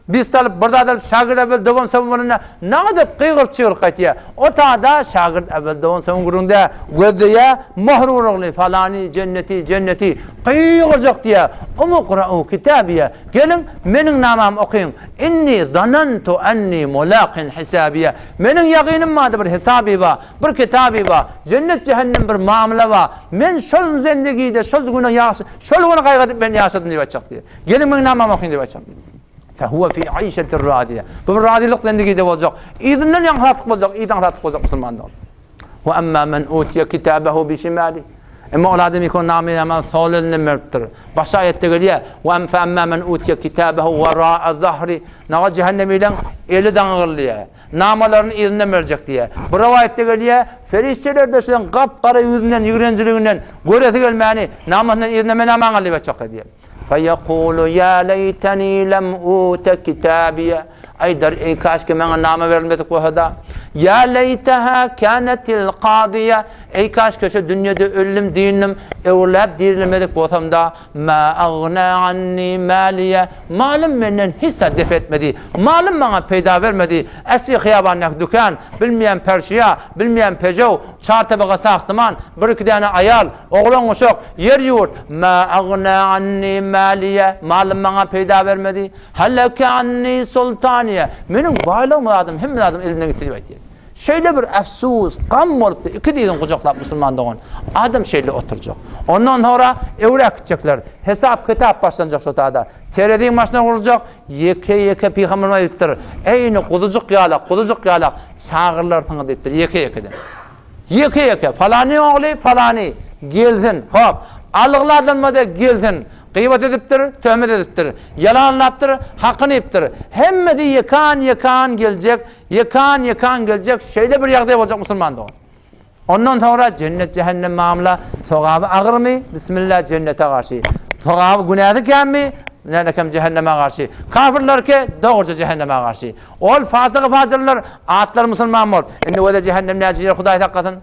bir salıp burada şagird evvel devam savunlarına ne kadar kıyır çığır kaytiye. O da şagird evvel devam savunlarında gözüye mahrurluğu falani cenneti kıyıracak diye. Umuqra'u kitabiye. Gelin benim namam okuyun. İnni zanantu enni mulaqin hisabiye. Benim yakinim vardı bir hesabı var, bir kitabı var. Cennet cehennem bir muamele var. Men şol zendegide şol günü kaygıdıp ben yaşadım diye açacak diye. Gelin benim namam okuyun diye açacak diye. فهو في عيشة الرادية. Bu radilik zendegide olacak. İyinden yanhatık olacak, Müslümanlar. وأما من أوتي كتابه بشماله. Ama ol adam ikon namı ama solunun merttir. Başka ayette geliyor. Ve femma men utiye kitabehu vera'a zahri. Nağa cehennem ile eli dağırlıyor. Namalarını eline verecek diye. Bu rivayette geliyor. Ferişteler de şundan kapkara yüzünden, yürenciliğinden göreti gelmeyeni namazından eline menaman alıp çok diye. فَيَقُولُ يَا لَيْتَنِي لَمْ اُوتَ كِتَابِيَ Ay der ey kaşke bana nama verilmedik bu hada. Ya leytaha kanetil qadiye. Ey kaşke şu dünyada ölüm dinim evlab dirilmedik bu ortamda. Ma agna anni maliye. Malım benden hiç def etmedi. Malım bana peyda vermedi. Esi hiyabanlık dükkan, bilmeyen perşiya, bilmeyen pejov, çartabağa sahtıman, bir iki tane ayal, oğlan uşak, yer yurt. Ma agna anni maliye. Malım bana peyda vermedi. Haleke anni sultan Benim baylığım adım, hem adım elimden getiriyor diye. Şöyle bir efsus, gam olup da iki deyin kucaklap Müslüman doğan. Adam şöyle oturacak. Ondan sonra evrak gidecekler. Hesap kitap başlanacak şu tada. Terediğin başına olacak. Yeke peygamberine yettir. Eyni kuducuk yalak. Çağırlar sana deyittir. Yeke. Falani oğlu falani. Gelsin. Hop. Alıqlardan mı da gelsin. Gıybet ediptir, töhmet ediptir, yalanlaptır, hakkını iptir. Hemme de yakan gelecek, şöyle bir yağda olacak Müslüman doğun. Ondan sonra cennet cehennem mamla, soğabı ağır mı? Bismillah cennete karşı. Soğabı günahı kem mi? Nerekem cehenneme karşı. Kafirler ki doğruca cehenneme karşı. Ol fasıqı atlar Müslüman ol. İnne ve de cehennem neciler Huday hakkatın.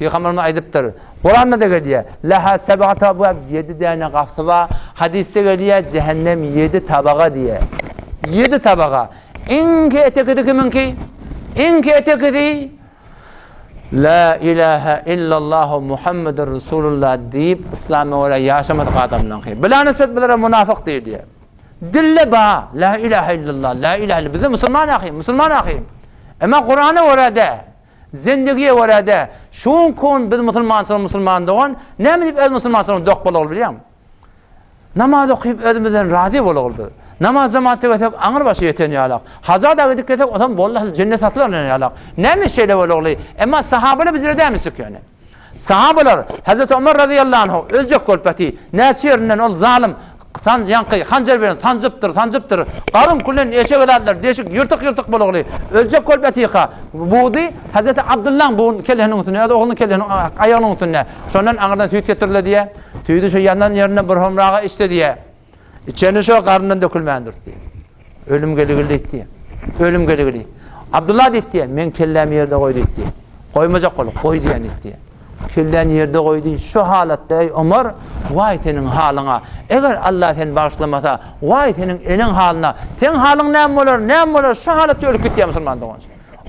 Peygamberimiz aydıptır. Kur'an'da da geliyor. Laha seb'atu abwab 7 tane kapısı var. Hadiste geliyor cehennem 7 tabağa diye. 7 tabağa. İnki etekidi kiminki? İnki etekidi La ilahe illallah Muhammedur Resulullah deyip İslam'a öyle yaşamadık adamdan ki. Bila nispet bilere münafık değil diye. Dille ba la ilahe illallah, la ilahe illallah. Bize Müslüman akıyım. Ama Kur'an'a orada Zindigiye orada şun kun biz Müslüman doğan ne mi deyip öz Müslüman dok bol biliyor musun? Namaz okuyup özümüzden razı bol oldu. Namaz cemaate götürüp anır başı yeten yalak. Haca da gidip götürüp adam vallahi cennet atlar yalak. Ne mi şeyle bol oldu? Ama sahabeler bizlere demiştik yani. Sahabeler Hazreti Ömer radıyallahu anh ölecek kolpati. Ne çirinden ol zalim hancer veren tancıptır. Qarın kullen eşek eladlar, deşik yırtık bologly. Ölecek kolpatiqa. Budi Hazreti Abdullah bu kellenin üstüne ya da oğlunun kellenin ayağının üstüne. Sondan ağırdan tüyt getirildi diye. Tüydü şu yandan yerine bir homrağa içti diye. İçeni şu qarnından dökülmeyendir diye. Ölüm geligili. Abdullah dedi men kellemi yerde koydu diye. Koymayacak kolu, koy diyen diye. Kilden yerde koydu. Şu halatta Ömer vay senin halına. Eğer Allah seni bağışlamasa vay senin elin halına. Senin halın ne olur? Şu halatta ölüp gitti Müslüman doğan.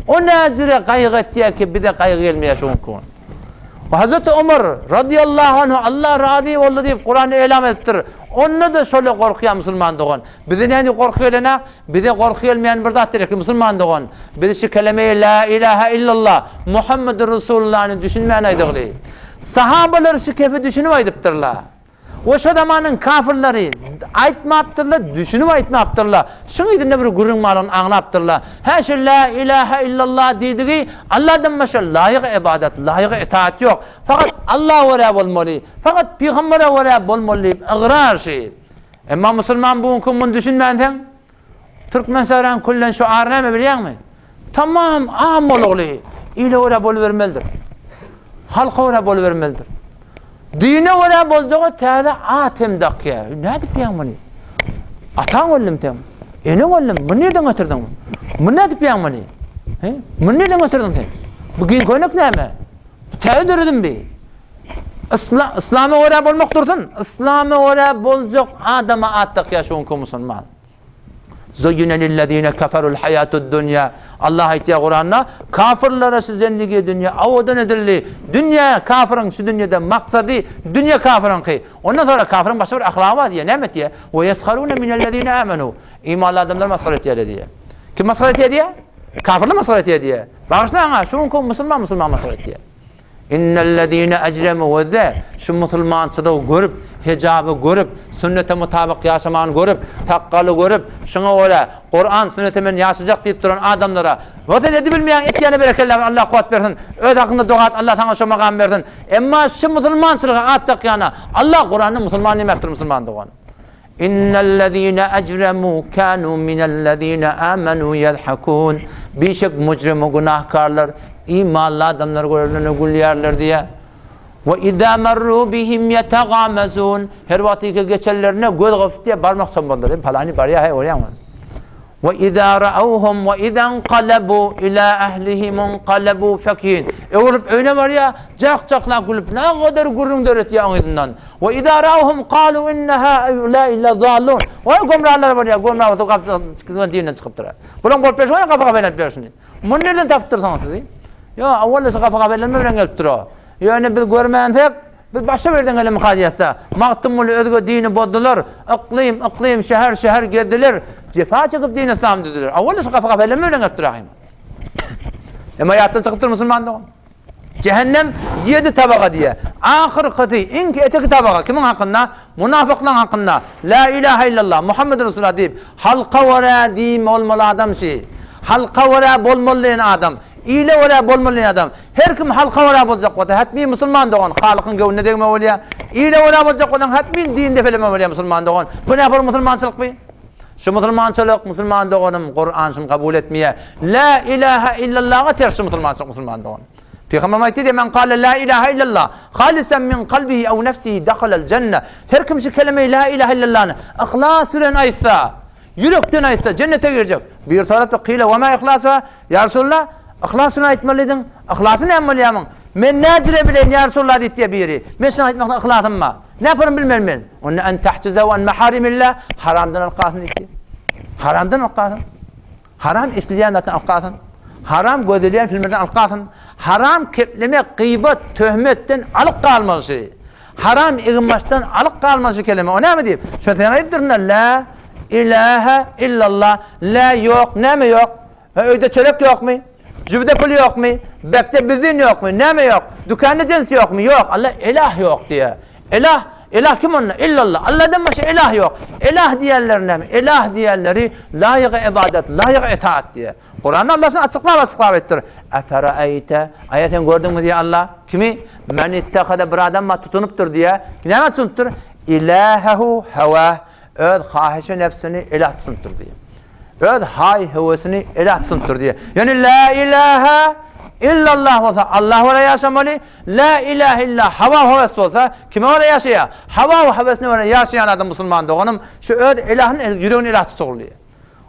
O necire kaygı etti ki bir de kaygı gelmeye şu mümkün. Hazreti Ömer radıyallahu anh Allah razı oldu deyip Kur'an'ı elam ettir. Onunla da şöyle korkuyor Müslüman doğan. Bize ne korkuyor lena? Bize korkuyor olmayan bir zattir ki Müslüman doğan. Bize şu kelimeyi la ilahe illallah Muhammedur Resulullah'ını düşünmeyen aydıqlı. Sahabeler şu kefi düşünüp aydıptırlar. O şu zamanın kafirleri aytmaptırlar, düşünüp aytmaptırlar. Şunu idinde bir gurun malın anlaptırlar. Her şey la ilahe illallah dediği Allah'dan başka layık ibadet, layık itaat yok. Fakat Allah vere bolmalı. Fakat Peygamber'e vere bolmalı. İgrar şey. Ama Müslüman bu hukumun düşünmeyen Türkmen saran kullen şu ağrına mı biliyor musun? Tamam, ağam oğlu. İle vere bol vermelidir. Halka vere bol vermelidir. Dine vere bolcağı tääle atem dakya. Ne dip yan bunu? Atan oğlum tem. Ene oğlum, bunu nereden getirdin? Bu ne dip yan bunu? Bunu nereden getirdin sen? Bugün koynak ne mi? Tääle dürüdün bir. İslam'a vere bolmak dursun. İslam'a vere bolcak adama attık ya şunku Müslüman. Zuyyine lillezine keferul hayatud dünya. Allah ayetiye Kur'an'da kafirlere şu zendigi dünya avadan edildi. Dünya kafirin şu dünyada maksadı dünya kafirin ki. Ondan sonra kafirin başka bir ahlakı var diye. Ne mi diye? Ve yesharune minellezine amenu. İmanlı adamlar maskaret ediyor diye. Kim maskaret ediyor? Kafirler maskaret ediyor diye. Bağışlayın ha. Şunun Müslüman maskaret ediyor. İnnellezîne ecremû ve de şu musulmançılığı görüp, hicabı görüp, sünnete mutabık yaşamanı görüp, takkalı görüp, şuna öyle Kur'an sünnete men yaşayacak deyip duran adamlara o da ne bilmeyen etiyene bereketle Allah kuvvet versin. Öz hakkında dua et, Allah sana şu makam versin. Emma şu musulmançılığı attık yana Allah Kur'an'ı musulman nimettir musulman doğan. İnnellezîne ecremû kânû minellezîne âmenû yedhakûn. Birçok mücrim günahkarlar imanlı adamlar görürlerine gülyarlar diye. Ve izâ merrû bihim yetegâmezûn. Her vakti geçerlerine göz gafit diye parmak çamurlar. Falani bariya hay oraya mı? Ve izâ ra'ûhum ve izâ enqalebû ilâ ehlihim enqalebû fekîn. Olup öyle var ya, cak-cakla gülüp ne kadar gurrun et ya onundan. Ve izâ ra'ûhum qâlû innehâ illa zâllûn. Ve gomrahlar var ya, gomrah otup kapısından dininden çıkıp durar. Bunun korkpeş var ya kafa kabelet versin. Bunu nereden taftırsanız sizi? Ya avvallası kafa kabeletme bilen gelip duruyor. Yani biz görmeyensek, biz başa verden gelin mukadiyatta. Maktumul özgü dini bozdular. İklim, şehir geldiler. Cefa çıkıp din İslam dediler. Avvallası kafa kabeletme bilen gelip duruyor. Ama hayattan çıkıp durur Müslüman da. Cehennem 7 tabaka diye. Ahir kıtı, inki eteki tabaka. Kimin hakkında? Münafıkların hakkında. La ilahe illallah, Muhammed Resulullah deyip, halka vara diyeyim olmalı adam şey. Halka vara bolmalı adam. İle vara bolmalı adam. Her kim halka vara bolacak vata. Hatmi Müslüman doğan. Halıkın gövünde degme oluyor. İle vara bolacak vatan. Hatmi din defeleme oluyor Müslüman doğan. Bu ne yapar Müslümançılık mı? Şu Müslümançılık, Müslüman doğanım Kur'an'sını kabul etmeye. La ilahe illallah'a tersi Müslümançılık Müslüman doğan. Peygamber ayeti de men kâle la ilahe illallah halisen min kalbihi ev nefsihi dakhalel cennet. Her kim şu kelimeyi la ilahe illallah'ını ihlas ile ayetsa, yürekten ayetsa cennete girecek. Bir tarafta kıyla ve ma ihlasa ya Resulullah ihlasını ayetmeliydin. İhlasını yapmalıyamın. Men necre bilen ya Resulullah diye biri. Men sana ayetmekle ihlasım mı? Ne yaparım bilmem ben. Onu en tahtuze ve en meharimillah haramdan alqasın diye. Haramdan alqasın. Haram işleyen zaten alqasın. Haram gözleyen filmlerden alqasın. Haram kepleme, gıybet, töhmetten alıp kalması. Haram iğmaştan alıp kalması kelime. O ne mi diyeyim? Şöyle ayettirler. La ilahe illallah. La yok. Ne mi yok? Öyde çörek yok mu? Cübde pul yok mu? Bekte bizin yok mu? Ne mi yok? Dükkanı cinsi yok mu? Yok. Allah ilah yok diye. İlah kim onunla? İllallah. Allah'dan başka ilah yok. İlah diyenler ne mi? İlah diyenleri layık ibadet, layık itaat diye. Kur'an'da Allah'ın açıklama ettir. Eferayte ayetin gördün mü diye Allah kimi? Men ittehade bir adam tutunuptur diye. Ne mi tutunuptur? İlahehu heva. Öz hahişe nefsini ilah tutunuptur diye. Öz hay hevesini ilah tutunuptur diye. Yani la ilahe illallah olsa Allah oraya yaşamalı. La ilahe illallah hava havası olsa kime oraya yaşaya? Hava havasını oraya yaşayan adam Müslüman doğanım. Şu öz ilahın yüreğini ilah tutukluyor.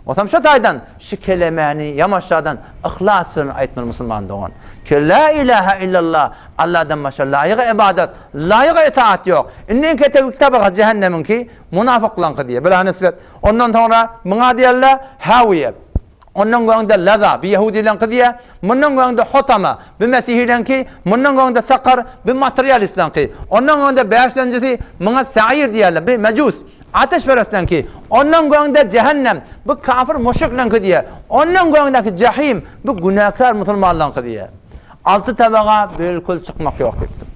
O zaman şu taydan şu kelimeni yamaçlardan ihlasını ayetmeli Müslüman doğan. Ki la ilahe illallah Allah'dan başka layık ibadet, layık itaat yok. İnden kitabı cehennemin ki münafıklan diye. Böyle nisbet. Ondan sonra buna diyorlar haviye. Ondan sonra laza bir Yahudilen diye. Bundan sonra hotama bir Mesihilen ki. Bundan sonra sakar bir materyalistlen ki. Ondan sonra beşincisi buna sair diyorlar bir mecus. Ateşperestlen ki, ondan sonra cehennem, bu kafir müşriklen ki diye, ondan sonraki cehim, bu günahkar Müslümanlan ki diye. 6 tabaka bilkul çıkmak yok dedim.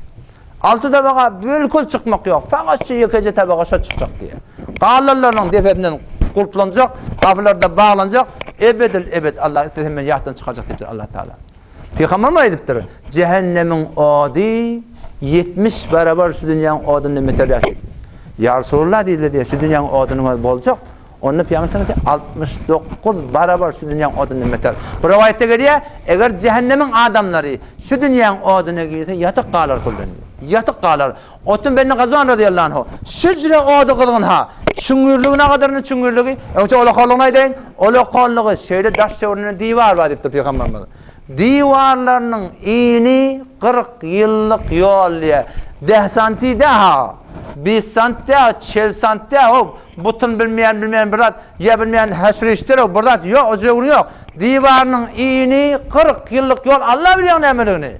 6 tabaka bilkul çıkmak yok. Fakat şu yıkıcı tabaka şu çıkacak diye. Kağlarlarının defetinden kulplanacak, kafirler de bağlanacak, ebed Allah istediğinden yahtan çıkacak dedi Allah Teala. Peygamber mi ediptir? Cehennemin odi 70 beraber şu dünyanın odunu meteryal dedi. Ya Resulullah diye şu dünyanın odunu bolacak. Onun Peygamber 69 beraber şu dünyanın odunu meter. Bu rivayette geliyor, eğer cehennemin adamları şu dünyanın odunu giyse yatık kalır kullanıyor. Yatık kalır. Otun benimle Gazvan radıyallahu anh. Şücre odu kılgın ha. Çüngürlüğüne kadarını çüngürlüğü. Ola kolluğuna deyin. Ola kolluğu şeyde daş çevrinin divar var deyip Peygamber. Divarlarının iğni 40 yıllık yol diye. 10 santi daha. 1 santi daha, 40 santi daha. Butun bilmeyen biraz, ya bilmeyen haşriştir burada yok, o yok. Divarının iğni 40 yıllık yol Allah biliyor ne emrini.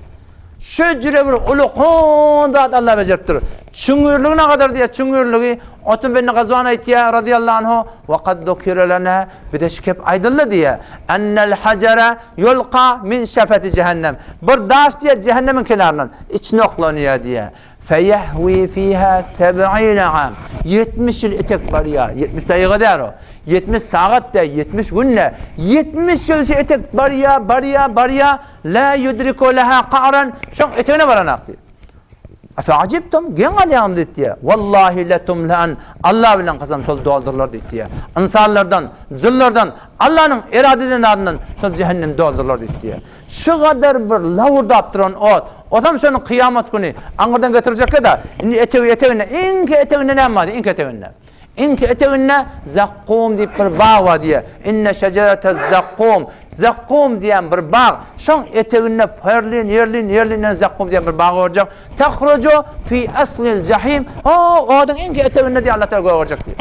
Şöyle bir ulukun zat Allah beceriptir. Çüngürlüğüne kadar diye çüngürlüğü Otun bin Gazvan ayet ya radıyallahu anhu ve kad dokira lana bir de şikep aydınlı diye ennel hacera yulqa min şefeti cehennem. Bir daş diye cehennemin kenarından içine oklanıyor diye. Feyehvi fiha 70 am. 70 yıl etek var ya. 70 dakika der o. 70 saat de 70 günle 70 yıl etek var ya la yudriku laha qa'ran. Şu eteğine varanak diye. Efe'acibtum gen alyam diye. Vallahi letumlan Allah bilen kazam şol doldurlar diye. İnsanlardan, zillerden Allah'ın iradesinin adından şol cehennem doldurlar diye. Şu kadar bir lavurda aptıran ot. Adam şunu kıyamet günü angardan getirecek da eteğine inki eteğine ne yapmadı? İnki eteğine zakkum deyip bir bağ var diye. İnne şecerete zakkum. Zakkum diyen bir bağ. Şun eteğine yerlin zakkum diyen bir bağ olacak. Tehrucu fi aslil cahim. O adam inki eteğine diye Allah Teala olacak diye.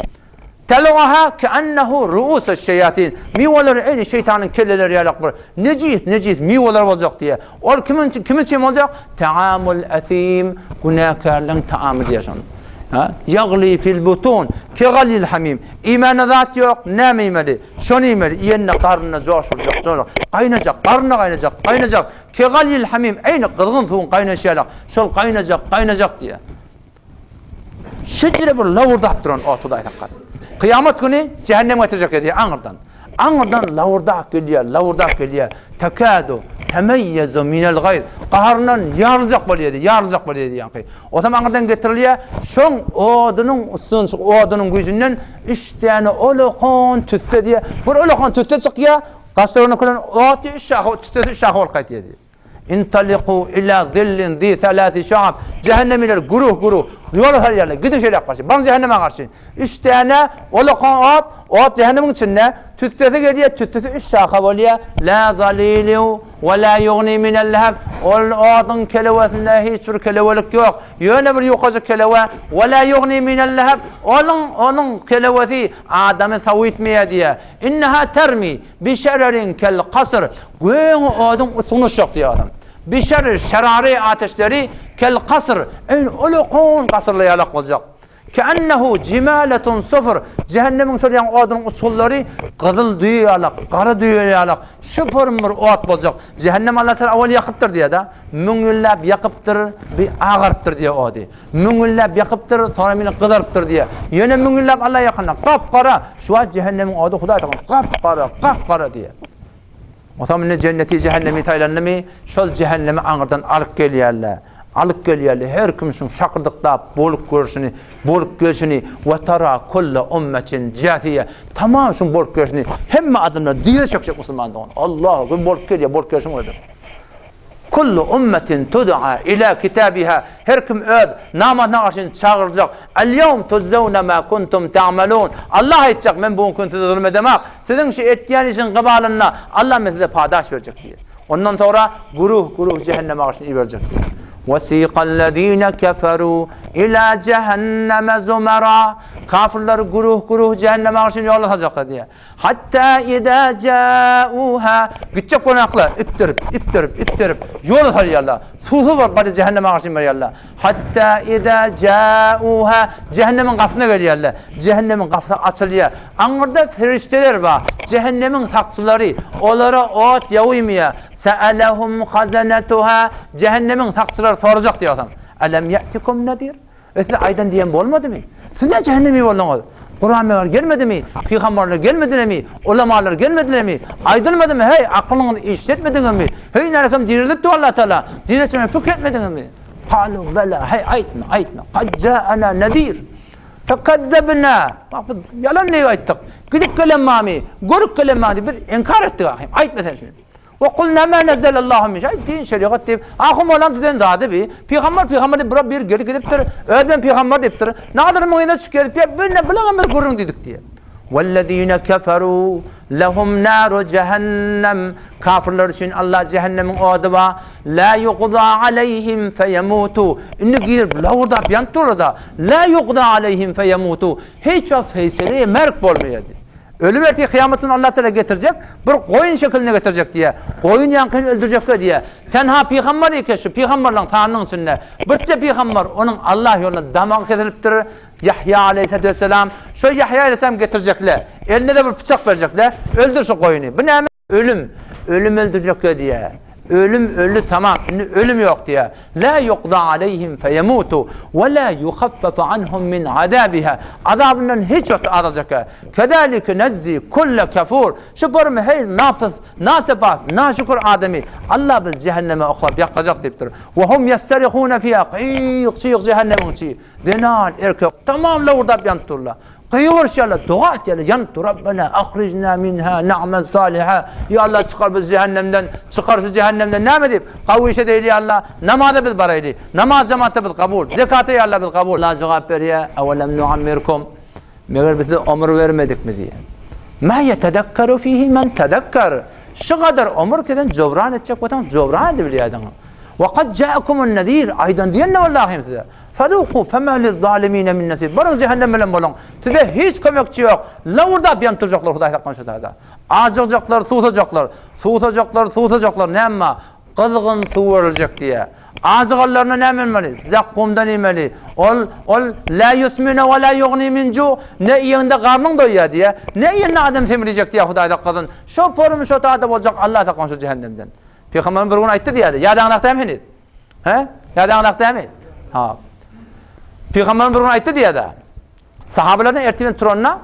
Teluha keannehu ru'usu şeyatin. Miveler aynı şeytanın kelleleri yalak bir. Necis miveler olacak diye. O kimin için olacak? Taamul athim. Günahkarlığın taamı diye şunu. Yagli fil butun ki galil hamim. İmanı zat yok, ne mimeli? Şunu imeli, yenne karnına coşuracak. Kaynayacak. Ki galil hamim, aynı kızgın tuğun kaynaşıyalak. Şol kaynayacak diye. Şecere bir lavurda attıran otuda aytakkat. Kıyamet günü cehennem getirecek diye Anırdan lavurda geliyor. Tekadu temeyyezu minel gayr. Qaharından yarılacak böyle yani. O zaman anırdan getiriliyor. Şun odunun gücünden 3 tane olukun tütte diye. Bir olukun tütte çıkıyor. Kasırını kuran oti 3 şahı olkayt diye. İntaliqu ila zillin zi 3 şa'ab. Cehennemiler guruh. Yol her yerine gidin şöyle karşı. Bana cehenneme karşı. 3 tane olukun ot cehennemin içinde tüttesi geliyor. Tüttesi 3 şaha oluyor. La zalilu ve la yugni minel leheb. Odun kelevesinde hiçbir kelevelik yok. Yöne bir yukarıcı keleve. Ve la yugni minel leheb. Onun kelevesi adamı savitmeye diye. İnneha termi bi şererin kel kasır. Göğün odun uçmuş yok diyor adam. Bir şerari ateşleri kel kasır. En ulukun kasırla yalak olacak. Keannehu cimaletun sıfır. Cehennemin şöyle odun usulları kızıl düğü yalak, karı düğü yalak. Şıfır bir ot olacak. Cehennem Allah Teala evvel yakıptır diye da. Müngüllep yakıptır, bir ağırıptır diye o diye. Müngüllep yakıptır, sonra beni kızarıptır diye. Yine müngüllep Allah yakınlar. Kapkara. Şu an cehennemin odu Huday takım. Kapkara diye. O zaman ne cenneti cehennemi taylandı mı? Şol cehennemi anırdan alıp geliyorlar. Her kimsin şakırdıkta bolup görüşünü ve tara kulle ummetin cafiye. Tamam şun bolup görüşünü. Hemme adımla diye çökecek Müslümandan. Allah bu bolup görüşünü odur. Kullu ummetin tud'a ila kitabiha. Her kim öz namazına karşı çağıracak. El-yevm tuzzavne ma kuntum ta'malun. Allah edecek men bunu kuntu zulmedemek. Sizin şey ettiğin için kıbalınla Allah size paydaş verecek diye. Ondan sonra guruh cehenneme karşı verecek diye. وَسِيقَ الَّذ۪ينَ كَفَرُوا اِلَى جَهَنَّمَ زُمَرًا. Kafirler guruh cehenneme karşı yollatacaklar diye. Hatta idâ câûhâ. Gidecek konakla ittirip yol atarlarlar. Suhu var bari cehenneme karşı veriyorlar. Hatta idâ câûhâ. Cehennemin kapısına geliyorlar. Cehennemin kapısı açılıyor. Anırda ferişteler var. Cehennemin takçıları. Onlara ot yavuymaya. Se'elehum hazanetuha. Cehennemin takçıları soracak diyor adam. Elem ye'tikum nedir? Size aydan diyen olmadı mı? Siz ne cehennemi oldunuz? Kur'an'lar gelmedi mi? Peygamberler gelmediler mi? Ulemalar gelmediler mi? Aydılmadı mı? Hey aklını işletmediniz mi? Hey nerekem dirildi Allah Teala. Diriltmeye fikretmediniz mi? Kalu bela. Hey aytma. Kad ca'ana nedir. Fekazzebna. Yalan ne ayttık? Gidip kelemami. Görük kelemami. Biz inkar ettik. Aytma sen şunu. وَقُلْنَا مَا نَزَّلَ اللّٰهُ مِنْ شَيْءٍ. Din şeriat deyip, ahım olan düzen dağıdı bir. Peygamber deyip, bir geri gidiptir. Öğretmen peygamber deyiptir. Ne kadar mıyına çıkıyor deyip, bir ne bilememiz görün dedik diye. وَالَّذ۪ينَ كَفَرُوا لَهُمْ نَارُ cehennem. Kafirler için Allah cehennemin odu var. لَا يُقْضَى عَلَيْهِمْ فَيَمُوتُوا. İnni girip, lavurda, yanıttı orada. لَا يُقْضَى عَلَيْهِمْ فَيَمُوتُوا. Hiç o feyseleye merk olmuyordu. Ölüm erteği kıyametini Allah Teala getirecek, bir koyun şekline getirecek diye. Koyun yankını öldürecek diye. Tenha peygamber eki şu peygamberlerin Tanrı'nın içinde. Birçe peygamber onun Allah yoluna damak kesiliptir. Yahya aleyhisselatü vesselam. Şu Yahya aleyhisselam getirecekler. Eline de bir bıçak verecekler. Öldür şu koyunu. Bu ne? Ölüm. Ölüm öldürecek diye. Ölüm ölü tamam. Ölüm yok diye. La yuqda aleyhim feyemutu ve la yukhaffafu anhum min azabiha. Azabından hiç yok alacak. Kedalike nezzi kulle kafur. Şu barım hey napıs, nasibas, naşukur ademi. Allah biz cehenneme oklap yakacak deyiptir. Ve hum yestarihune fiha. Qiyq cehennemin çiğ. Denan erkek tamamla orada yanturlar. Kıyıyor şöyle dua et yani yantu Rabbena ahricna minha na'mel saliha. Ya Allah çıkar biz cehennemden, çıkar şu cehennemden ne mi deyip kavga işe değil ya Allah. Namazı biz baraylı, namaz cemaati biz kabul, zekatı ya Allah biz kabul. Allah cevap veriyor. Evelem nuammirkum. Meğer bize ömür vermedik mi diye. Ma yetedekkaru fihi men tedekkar. Şu kadar ömür keden cevran edecek vatan cevran edebiliyor adamı. Ve kad ca'akumun nedir. Aydan diyen ne vallahi size. فَذُوقُوا فَمَا لِلظَّالِمِينَ مِنْ نَصِيرٍ. Barın cehennemden bulun. Size hiç kömekçi yok. La orada yanturacaklar Huday hakkın şahada. Acıcaklar, soğutacaklar. Ne ama? Kızgın su verilecek diye. Acıgallarına ne emeli? Zakkumdan emeli. Ol la yusmine ve la yughni min cu. Ne iyinde karnın doyuyor diye. Ne iyinde adam temizleyecek diye Huday hakkın. Şu porum şu taada olacak Allah hakkın şu cehennemden. Peygamberin bir gün ayıttı diye. Yadan akta emin. He? Yadan akta emin. Ha. Peygamberin bir gün ayıttı diye de. Sahabelerden ertinin tronuna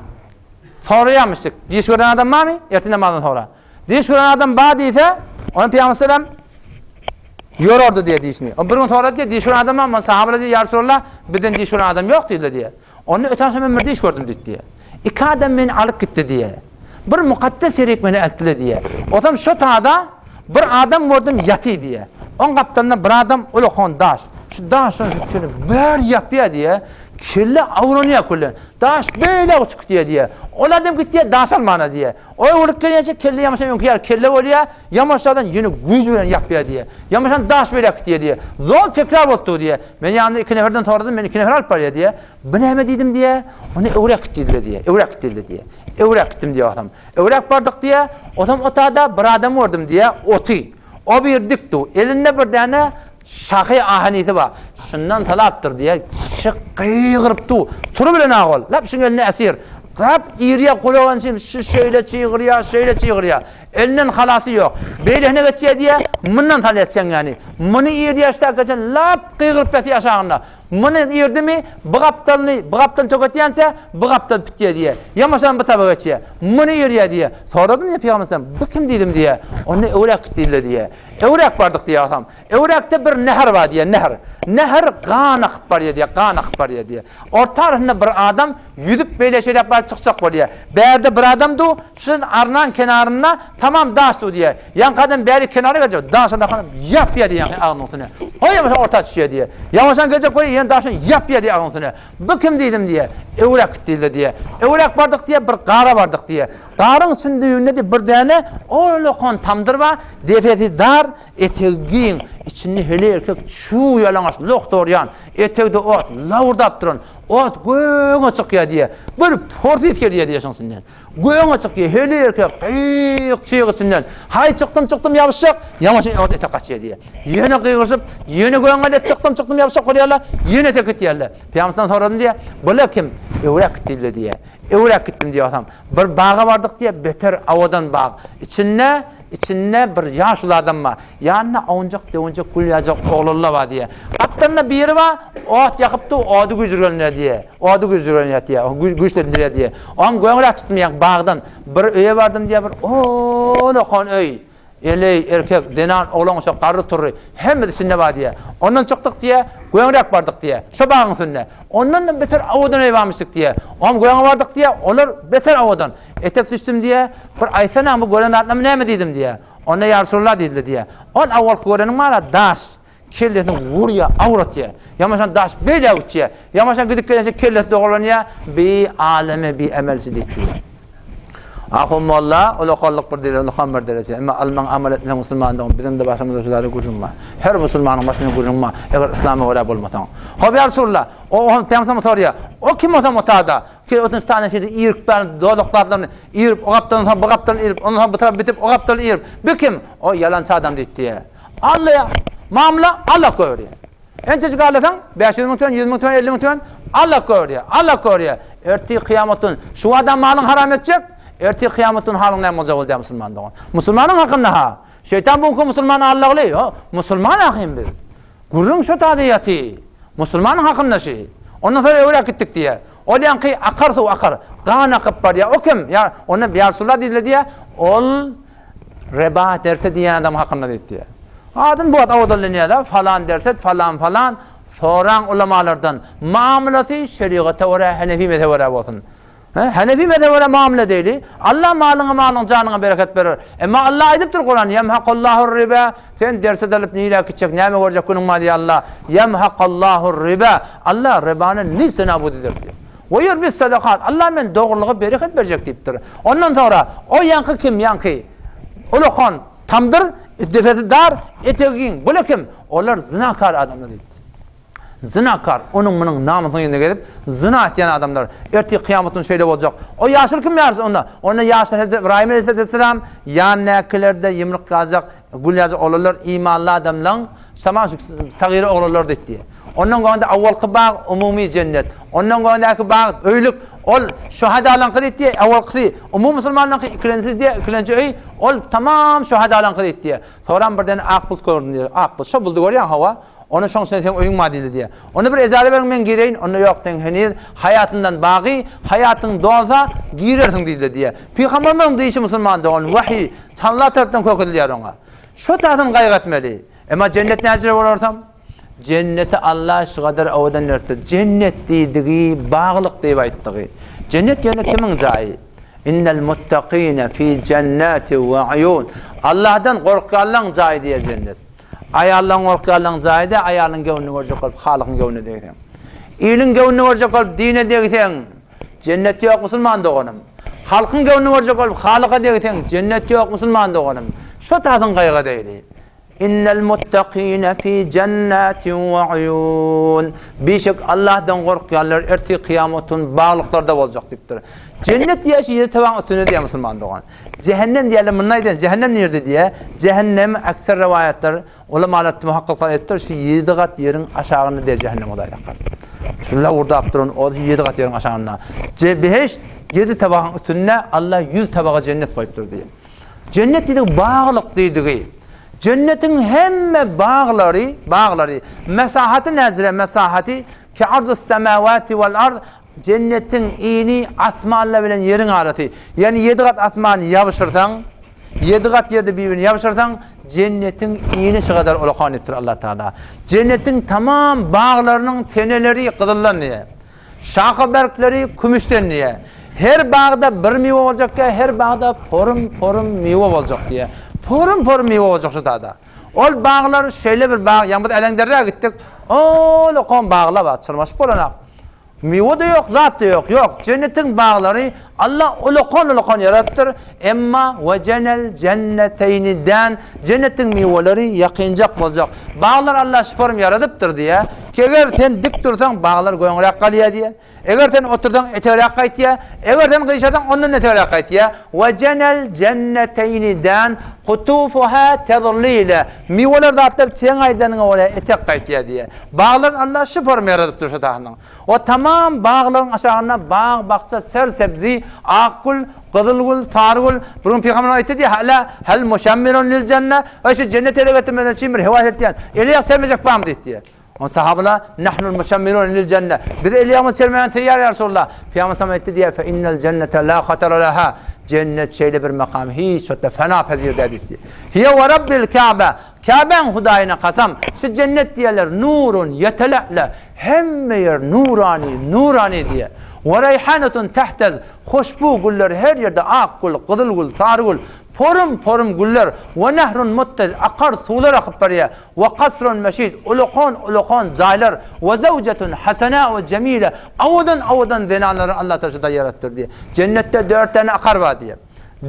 soruyamıştık. Diş gören adam var mı? Ertinin namazdan sonra. Diş gören adam bağ deyse onun Peygamber selam yorordu diye dişini. O bir gün sonra diye diş gören adam var mı? Sahabeler diye ya Resulallah birden diş gören adam yok diye diye. Onun öten sonra ben bir diş gördüm diye. İki adam beni alıp gitti diye. Bir mukaddes yerik beni ettiler diye. O zaman şu tağda bir adam gördüm yatı diye. On kaptanına bir adam ulukon daş. Şu daşın şöyle ver yapıyor diye. Kelle avranıyor kullen. Daş böyle uçuk diye. Ola adam gitti daş almana diye. O olup gelince kelle yamaşan yok yer. Kelle oluyor. Yamaşlardan yeni gücüyle yapıyor diye. Yamaşan daş böyle diye. Zor tekrar oldu diye. Ben yanında iki neferden sordum. Ben iki nefer alıp paraya diye. Ben hemen dedim diye. Onu evrak gitti diye. Evrak gittim diye adam. Evrak vardık diye. Adam otada bir adam gördüm diye. O bir dikti. Elinde bir tane şahı ahaniyeti var. Şundan talaptır diye şıkkıyırıptı. Turu bile nağol. Lap şunun eline esir. Kap iriye kulağı için şöyle çığırıyor. Elinden halası yok. Beylihine geçiyor diye bundan talayetsen yani. Bunu iriye işte geçen lap kıyırıp beti aşağında. Bunu irdi mi bu kaptan tokatyanca bu kaptan bitiyor diye. Yamaşan bu tabi geçiyor. Bunu iriye diye. Sordum ya Peygamber sen bu kim dedim diye. Onu evrak değil diye. Evrak vardık diye adam. Evrakta bir nehir var diye Nehir kan akıp var diye. Ortarında bir adam yüzüp böyle şey yapar çıkacak var diye. Berde bir adam da şunun arnan kenarına tamam daşlı diye. Yan kadın beri kenarı gelecek. Daşında kanım yap ya diye ağın üstüne. O yavaşan orta düşüyor diye. Yavaşan gelecek var yan daşını yap ya diye ağın üstüne. Bu kim dedim diye. Evrak değil diye. Evrak vardık diye bir kara vardık diye. Karın içinde yönünde bir tane o lokon tamdırma defeti dar eteğin içinde hele erkek şu yalanaş loktor yan etekde ot lavurdap duran ot göğe çıkıyor diye bir port etker diye şansından göğe çıkıyor hele erkek kıyık çığ içinden hay çıktım yapışacak yamaç ot etek kaçıyor diye yine kıyırsıp yine göğe çıktım yapışacak koruyorlar yine etek etiyorlar Peygamber'den soradım diye böyle kim evrak değil diye evrak gittim diye adam bir bağa vardık diye beter avadan bağ İçinde bir yaşlı adam var. Yanına oncak gül yacak oğlurlar var diye. Kaptanına biri var, ot yakıptı, odu gücürgönler diye. Güçlendiler diye. Onun göğünler tuttum yani bağdan. Bir öye vardım diye bir, oğlukon öy. Eley erkek denan oğlan olsa karı turru. Hem de içinde var diye. Ondan çıktık diye, göğünler vardık diye. Şu bağın üstünde. Ondan da beter avadan öy varmıştık diye. Onun göğün vardık diye, onlar beter avadan. Etek düştüm diye, bir aysana bu gören adamı ne mi dedim diye. Ona ya Resulullah dedi diye. On avval görenin var daş. Kelletin vuruyor, avrat diye. Yamaşan daş böyle uçuyor. Yamaşan gidip gelince kellet doğrulanıyor. Bir aleme bir emelsi diye. Ahumullah, ulukallık bir derece, ulukan bir derece. Ama alman amel etmeye Müslümandan, bizim de başımızda şuları gücünme. Her Müslümanın başına gücünme, eğer İslam'a göre bulmadan. Hobi ya Resulullah, o Peygamber soruyor, o kim o zaman otada? ki 30 tane şeyde iyirip ben dodoklardan iyirip o kaptan bu kaptan iyirip ondan bu taraf bitip o kaptan iyirip bir kim o yalancı adam dedi diye. Allah mamla Allah koyuyor. Entesi galatan 500 milyon 100 milyon 50 milyon Allah koyuyor. Allah koyuyor. Erti kıyametin şu adam malın haram edecek. Erti kıyametin halin ne olacak olacak Müslüman doğan. Müslümanın hakkında ha. Şeytan bu Müslümanı Allah'lıyor. Müslüman hakim bir. Gurrun şu tadiyatı. Müslümanın hakkında şey. Ondan sonra öyle gittik diye. O diyen ki akarsa akar. Kan akıp var ya. O kim? Ya ona ya Resulullah dedi diye. Ol reba derse diyen adam hakkında dedi diye. Adın bu adam odalınıyor da falan derse falan. Soran ulamalardan muamelesi şeriata göre Hanefi mezhebine göre olsun. Hanefi mezhebine muamele değil. Allah malına canına bereket verir. Ama Allah ediptir Kur'an. Yemhakallahu riba. Sen derse dalıp neyle gidecek? Neyme görecek günün ma diye Allah. Yemhakallahu riba. Allah ribanın nisini abud eder diyor. Ve yurbis sadakat. Allah men doğruluğa bereket verecek deyiptir. Ondan sonra o yankı kim yankı? Ulukan tamdır, defedar, etegin. Bu kim? Onlar zinakar adamlar dedi. Zinakar, onun bunun namusuna yerine gelip zina eten adamlar. Erti kıyametin şöyle olacak. O yaşıl kim yarısı onda? Onda yaşıl İbrahim Aleyhisselam yan nekilerde yımrık kalacak, gül yazık olurlar, imanlı adamlar, sama sagire olurlar dedi. Ondan sonra avvalki bağ umumi cennet. Ondan sonraki bağ öylük ol şuhadalan kıdetti avvalki umum Müslümanlar ikilensiz diye ikilenci öy ol tamam şuhadalan kıdetti. Sonra birden akıl görünüyor. Akıl şu buldu görüyor hava. Onu şoň sen oyun madili diye. Onu bir ezale beriň men gireyin, onu yok den henir hayatından bağı, hayatın doza girersin dedi diye. Peygamberimiň diýişi Müslüman doğan vahiy Allah tarapdan kökülýär ona. Şu taýdan gaýgatmeli. Ama cennet näçe bolartam? Cenneti Allah şu kadar avadan nertdi. Cennet diýdigi, baglyk diýip aýtdygy. Cennet ýene kimiň jaýy? İnnel muttaqina fi cennati ve uyun. Allah'dan korkanlaryň jaýy diýer cennet. Ayallan korkanlaryň jaýyda ayalın göwnüni görjek bolup halykyň göwnüni diýen. Ýylyň göwnüni görjek bolup dine diýen. Cennet ýok musulman doganym. Halkyň göwnüni görjek bolup halyka diýen. Cennet ýok musulman doganym. Şu taýdan gaýga diýdi. İnnel muttaqina fi cennetin ve uyun. Beşik Allah'dan korkanlar erti kıyametin bağlıklarda olacak diptir. Cennet diýişi ýeri taban üstüne diýen musulman dogan. Cehennem diýelim munaydan cehennem nerede diye. Cehennem aksar rivayetler ulamalar muhakkikler ettir şu 7 gat ýeriň aşagyny diye cehennem odaýlar. Şular urda apdyryn o 7 gat ýeriň aşagyna. Beheşt 7 tabagyň üstüne Allah 100 tabaga cennet goýupdyr diye. Cennet diýdi bağlyk diýdigi. Cennetin hemme bağları, mesahatı nezre mesahati ki ardı semavati vel ard cennetin ini asmanla bilen yerin arası. Yani 7 kat asmanı yapışırsan, 7 kat yerde birbirini yapışırsan cennetin ini şu kadar olakan ettir Allah Teala. Cennetin tamam bağlarının teneleri kızıllanıyor. Şakıberkleri kümüşlenliyor. Her bağda bir meyve olacak ya, her bağda forum meyve olacak diye. Forum meyve olacak şu dağda. Ol bağlar şöyle bir bağ, yani bu da elenderlere gittik. O lokon bağlar var, çırmaş bolanak. Meyve de yok, zat da yok. Yok, cennetin bağları Allah o lokon yarattır. Emma ve cenel cenneteyni'den cennetin meyveleri yakınacak olacak. Bağlar Allah şu form yaratıptır diye. Ki eğer sen dik dursan bağlar goýanrak galýar diye. Eger sen oturdan eterak gaýtýa, eger sen gyşardan ondan eterak gaýtýa. Ve cenel cenneteyni'den qutufuha tadlila. Meyveler dağıtlar sen aýdanyňa ola etek gaýtýa diye. Bağlar Allah şu form yaratıptır şu taýdan. O tamam bağlaryň aşagyna bağ, bakça, sersebzi, akgül, kızılgül, sargül. Bugün Peygamber aýtdy diye hal muşammirun lil cennet. Ve şu cennete ele getirmeden çimir hewat etýän. Ele sevmejek bam diýdi. On sahabeler nahnul muşammirun lil cennet. Biz eliyamı sermeyen teyyar ya Resulullah. Peygamber sallallahu aleyhi ve sellem etti diye fe innel cennete la hatara laha. Cennet şeyle bir makam hiç öte fena pezir dedi. Hiye ve rabbil Kabe. Kabe'nin hudayına kasam. Şu cennet diyeler nurun yetela'le. Hemme yer nurani diye. Ve reyhanetun tehtez. Hoşbu güller her yerde akgül, kızılgül, sargül. Forum güller ve nehrun muttel akar sular akıp bariye ve kasrun meşid ulukon zaylar ve zevcetun hasena ve cemile avudan zinanları Allah taşıda yarattır diye. Cennette 4 tane akar var diye.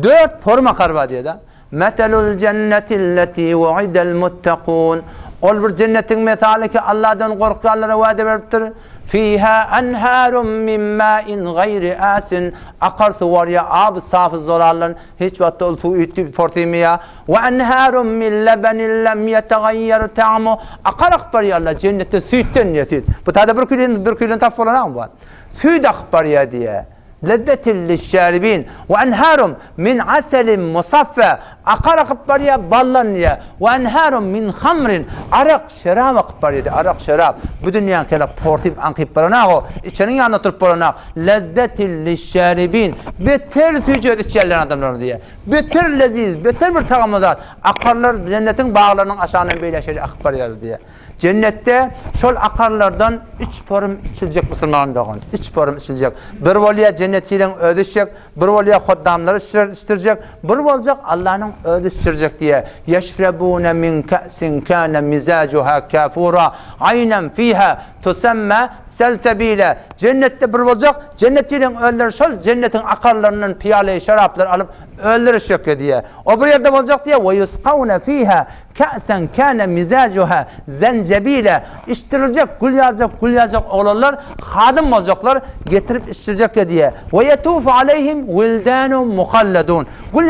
4 forum akar var diye de. Metelul cennetilleti ve'idel muttakun. Ol bir cennetin metali ki Allah'dan korkanlara vaade veriptir. fiha enharun min ma'in gayri asin, akar su var ya ab safı zolarlan hiç vatta su üttü portimiya, ve enharun min lebenin lem yetegayyer ta'mu, akar akbar ya Allah cennette sütten ya süt. Bu tadı bir külün taf falan var. Süt akbar ya diye. Lezzetil lişşaribin ve enharum min aselin musaffa, akar akbar ya ballan ya, ve enharum min hamrin, arak şarab akbar ya, arak şarab bu dünyanın kela portip ankip barana o içenin yanına tutup barana. Lezzetil lişşaribin, beter tüccar içerler adamlar diye, beter leziz, beter bir tağımızat akarlar cennetin bağlarının aşağının beyleşeri akbar ya diye. Cennette şol akarlardan 3 forum içilecek Müslümanlardan. 3 forum içilecek. Bir volya cennetiyle ödüşecek, bir volya huddamları içtirecek, bir olacak Allah'ın ödüştürecek diye. Yeşrebune min ka'sin kana mizacuha kafura, aynen fiha tusamma selsebile. Cennette bir olacak, cennetiyle öller şol cennetin akarlarının piyale şaraplar alıp öldürecek diye. O bir yerde olacak diye. Ve yusqavne fiha ka'sen kana mizacuha zencebile, içtirilecek, gül yazacak oğlanlar, hadım olacaklar, getirip içtirecek diye. Ve yetufu aleyhim vildanun muhalladun, gül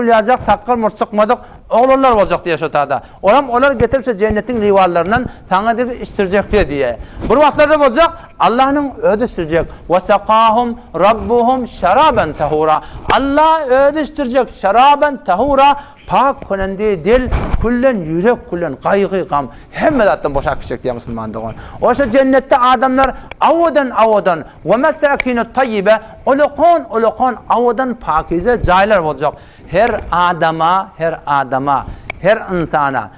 yazacak, takkar mırçıkmadık oğlanlar olacak diye şu tada. Onlar getiripse cennetin livarlarından sana dedi içtirecek diye. Bu vaktlarda olacak, Allah'ın ödü içtirecek. Ve sakahum rabbuhum şaraben tahura, Allah ödü içtirecek şaraben tahura, pak konendi dil, kullen yürek, kullen kaygı, gam, hemmedattan boşak kişilik diye Müslümanlığı. Oysa cennette adamlar avadan ve mesakinu tayyibe, olukon avadan pakize caylar olacak. Her adama, her insana.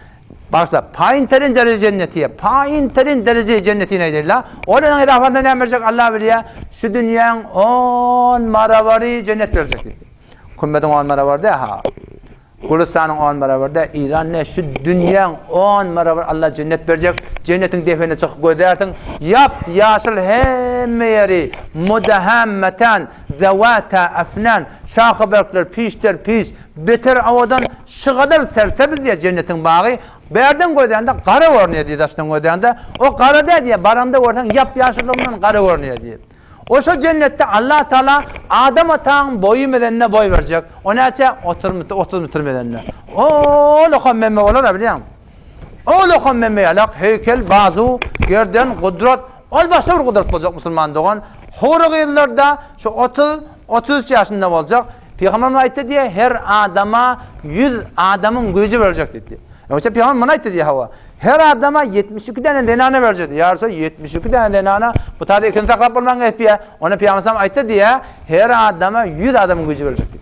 Baksa payinterin derece cennetiye, payinterin derece cenneti neydir la? Onun edafında ne verecek Allah biliyor? Şu dünyanın 10 maravari cennet verecek dedi. Kumbedin 10 maravar de ha. Kulustanın 10 maravar de, İran ne? Şu dünyanın 10 maravar Allah cennet verecek. Cennetin define çıkıp koydersin. Yap yaşıl hemme yeri mudahemmeten zevata afnan, şahı berkler piştir piş, beter avadan şu kadar sersebiz ya cennetin bağı. Berden koyduğunda kara görünüyor diye daştan koyduğunda, o kara da diye baranda ortadan yap yaşılımdan kara görünüyor diye. O şu cennette Allah Teala Adem atağın boyu medenine boy verecek. O ne açacak? 30 metre medenine. O lokam memme olur biliyor musun? O lokam memme yalak, heykel, bazu, gerden, kudret, ol başka bir kudret olacak Müslüman doğan. Huruk yıllarda şu 33 yaşında olacak. Peygamber'in ayette diye her adama 100 adamın gücü verecek dedi. Yoksa Peygamber bana ayette diye hava. Her adama 72 tane denane verecek. Yarısı 72 tane denane. Bu tabi ikinci saklap olman gerekiyor. Ona Peygamber ayette diye her adama 100 adamın gücü verecek dedi.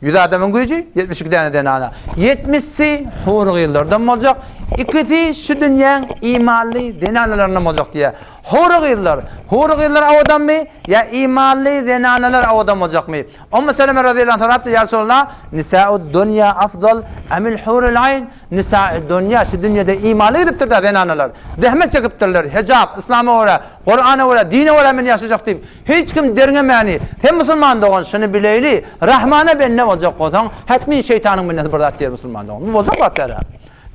100 adamın gücü 72 tane denane. 70'si huruk yıllardan olacak. İkisi şu dünyanın imanlı denanelerden olacak diye. Huruk yıllar avadan mı? Ya imanlı denaneler avadan olacak mı? Ümmü Seleme radıyallahu anh yaptı ya Resulallah, nisa'ud dünya afdal emil hurul ayn. Nisa'ud dünya, şu dünyada imanlı ediptir da denaneler. Zahmet çekiptirler. Hicab, İslam'a öyle, Kur'an'a öyle, dine öyle men yaşayacak deyip. Hiç kim dernemeyeni. Hem Müslüman doğan şunu bileyli. Rahman'a ben ne olacak olsan, hatmi şeytanın minneti bırdat diyor Müslüman doğan. Bu olacak batları.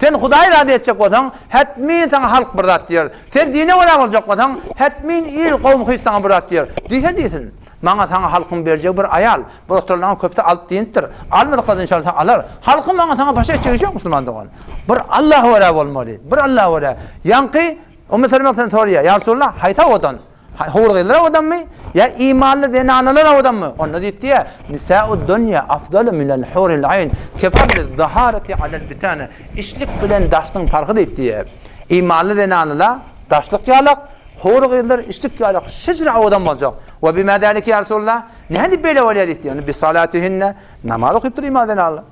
Sen Hudaý irade edecek bolsaň, hetmin sana halk birdat diýer. Sen dine bolan boljak bolsaň, hetmin il kowm Hristiýan birdat diýer. Diýsen, maňa sana halkyň berjek bir ayal, bu oturlanan köpde alyp diýindir. Almadyk inşallah alar. Halkyň maňa sana başa çeýek ýok Müslüman dogan. Bir Allah wara bolmaly. Bir Allah wara. Ýanky Ümmü Seleme soruyor. Ya Resulullah, hayta odan. Hurgillar odan mı? Ya imanlı denanalar odan mı? Onu diýdi ya, nisa'ud dunya afdalu minel huril ayn. Kefadli zaharati alel bitane. İşlik bilen daşlyň farky diýdi ya. İmanlı denanalar daşlyk ýalak, hurgillar işlik ýalak. Şeçre odan boljak. Ve bima zalika ya Resulullah, nähli bele bolýar diýdi. Yani bi salatihinne namaz okypdyr iman denanalar.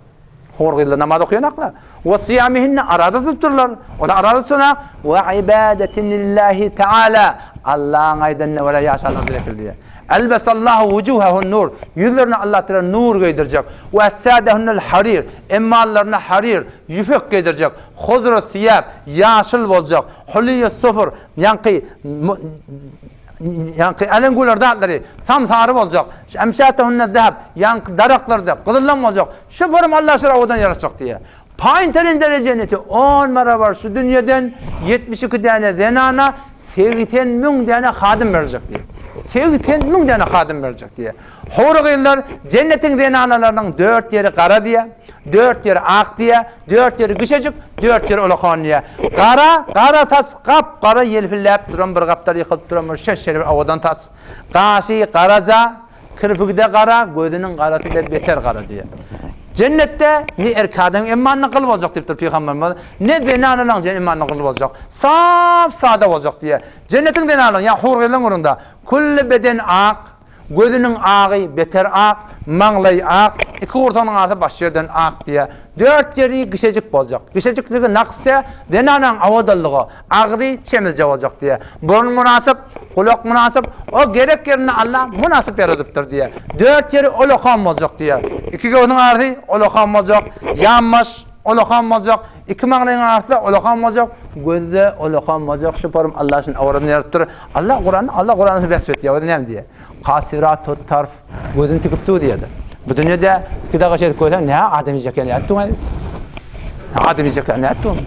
Hurgillar namaz okyanaklar. Ve siyamihinne arada tutturlar. Ola arada tutana ve ibadetinillahi Teala. Allah'ın aydınlığı ve yaşanır diye. Elbesallahu vucuhahun nur. Yüzlerine Allah Teala nur giydirecek. Ve essadehunel harir. Emmallarına harir, yüfek giydirecek. Huzru siyab, yaşıl olacak. Huliyye sıfır. Yankı elengüler dağları tam sarı olacak. Emşatehunne zehab. Yankı daraklarda kızıllam olacak. Şu forum Allah şura odan yaratacak diye. Payinterin derece cenneti 10 mara var şu dünyadan 72 tane zenana 80 tane hadım verecek diye. 80 tane hadım verecek diye. Hurgiller cennetin zenanalarının 4 yeri kara diye, 4 yeri ak diye, 4 yeri güşecik, 4 yeri olakan diye. Kara tas kap, kara yelfillep duran bir kaptar yıkılıp duran bir şeşeri avadan tas. Kaşı karaca, kırpıkda kara, gözünün karası da beter kara diye. Cennette ne erkadın imanını kılıp olacak deyiptir Peygamberimiz. Ne denanılan imanını kılıp olacak. Saf sade olacak diye. Cennetin denanılan yani hurgillerin orunda. Kulli beden ak, gözünün ağı beter ak, manlay ak, iki ortanın arası baş yerden ak diye. 4 yeri gişecik olacak. Gişecikliği naksa denanan avadallığı, ağrı çemilce olacak diye. Burun münasip, kulak münasip, o gerek yerine Allah münasip yaratıptır diye. 4 yeri olakam olacak diye. 2 gözün arası olakam olacak, yanmış olakam olacak, 2 mağlayın arası olakam olacak, gözde olakam olacak. Şu parum Allah için avradını yarattır. Allah Kur'an'ı vesfet ya, ne diye. Kasiratut tarf, gözün tıkıptığı diye de. Bu dünyada kıdağa şey koysan ne adam yiyecek yani attın mı? Adam yiyecek ne attın?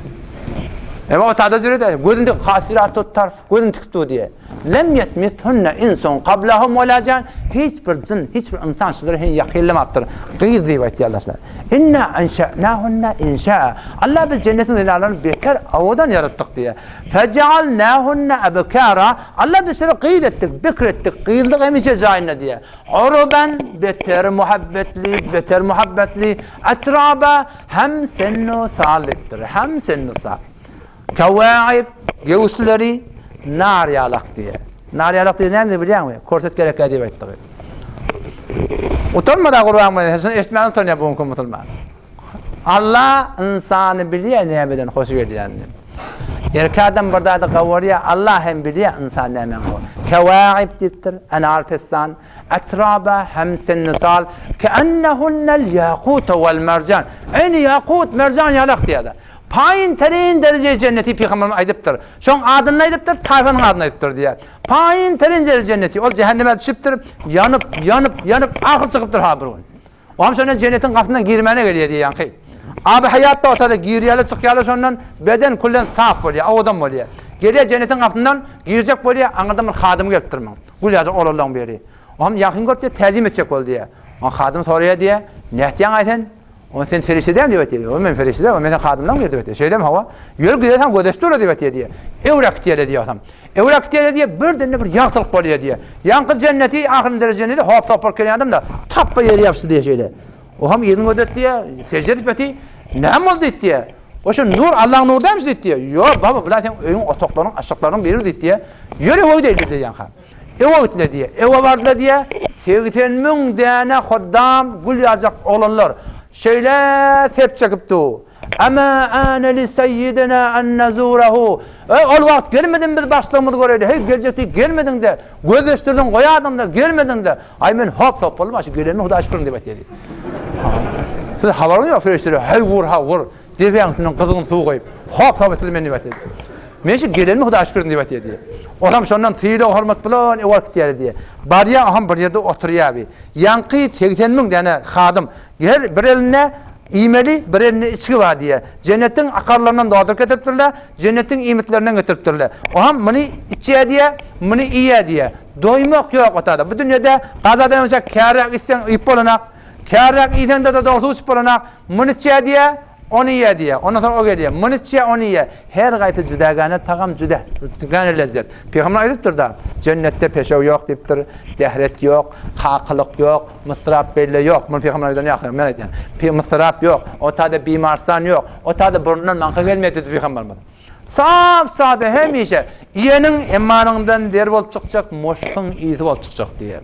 Ama o tadı zürede gözünde kasiratut tarf, gözün tıkıptığı diye. Lem yetmithunne insan qablahum wala can, hiçbir cin, hiçbir insan şudur hin yakillemaptır. Qıyız diye aytıyorlar. İnna enşa'nahunna insha'a. Allah biz cennetin ilalarını bekar avadan yarattık diye. Fecealnahunna abkara. Allah biz seni qıyıl ettik, bekr ettik, qıyıldık hem cezayına diye. Uruban beter muhabbetli, atraba hem sennu saliptir, hem sennu sal. Kevaib, göğüsleri nar yalak diye. Nar yalak diye ne biliyor musun? Korset gerek diye ayttık. Utanmadan Kur'an mı? Sen eşitmeden utanıyor bu musulman. Allah insanı biliyor ne beden hoş verdi yani. Erkadan burada da kavariya Allah hem biliyor insan ne hemen o. Kevaib diptir, anar fessan, atraba hem sennisal, keennehunnel yakut vel mercan. Aynı yakut, mercan yalak diye de. Payın terin derece cenneti Peygamberimiz aydıptır. Şoň adyny aydyptır, tayfanyň adyny aydyptır diye. Payın terin derece cenneti, ol cehenneme düşüpdir, yanıp ahir çıkıptır ha bir gün. O hem şondan cennetin kapısından girmene geliyor diye yani. Abi hayatta ortada girýärli çykýarly şondan beden kullen saf bolýar, awdan bolýar. Geliyor cennetin kapısından girecek bolýar, aňardan bir hadım gelipdirmen. Gul ýazy olallan beri. O hem ýakyn görüp täzim etjek bol diye. O hadım soraýar diye, "Näçe aýtan?" O sen ferişteden diye diyor. O men ferişteden, o men hadımdan mı diyor. Şeydem hava. Yürü gidersen gödeştür diye. Evrak diye adam. Evrak diye birden bir yaktılık bolýar diye. Yankı cenneti ahir derecede hop topar kelen adam da tappa yeri yapsı diye şeyle. O hem yerini gödet diye secde etmeti ne oldu diye. O şu nur Allah'ın nuru demiş diye. Yo baba zaten öýün otoklarının aşıklarının biri diye. Yürü o değil diye yanka. Eva gittiler diye. Eva vardılar diye. 80 tane huddam gül yacak olanlar. Şeyler tep çekipti. Ama ane li seyyidina en nezurehu. Ol vakt gelmedin biz başlığımızı göreydi. Hey gelecekti gelmedin de. Gözeştirdin koyadın da gelmedin de. Ay men hop top olma. Geleni Huda şükürün demek dedi. Siz havarın yok ferişleri. Hey vur. Deveyanın kızgın suğu koyup. Hop top etilmeni demek dedi. Meşi geleni Huda şükürün demek dedi. Olam şondan tıyla hormat bilen evak diýär diye. Barya aham bir ýerde oturýar bi. Yanqy 80 tane hadım. Her bir eline iýmeli, bir eline içki var diye. Cennetin akarlarından doğdur getiripdirler, cennetin iýmetlerinden getiripdirler. Oham meni içýär diye, meni iýär diye. Doýmak ýok otada. Bu dünýede gazadan önce kärrak içsen ýyp bolanak, kärrak iýden de doluş bolanak, meni içýär diye. Onu ye diye. Ondan sonra o geliyor. Mınıtçıya onu ye. Her gayti cüdagane tagam cüde. Cüdagane lezzet. Peygamber aydıptır da. Cennette peşev yok deyiptir. Dehret yok. Kakılık yok. Mısrap belli yok. Bunu Peygamber aydan yakın. Ben aydan. Mısrap yok. O tadı bimarsan yok. O tadı burnundan manka gelmedi dedi Peygamber. Saf sabe hemişe. İyenin emanından der bolup çıkacak. Moşkun iyisi bolup çıkacak diye.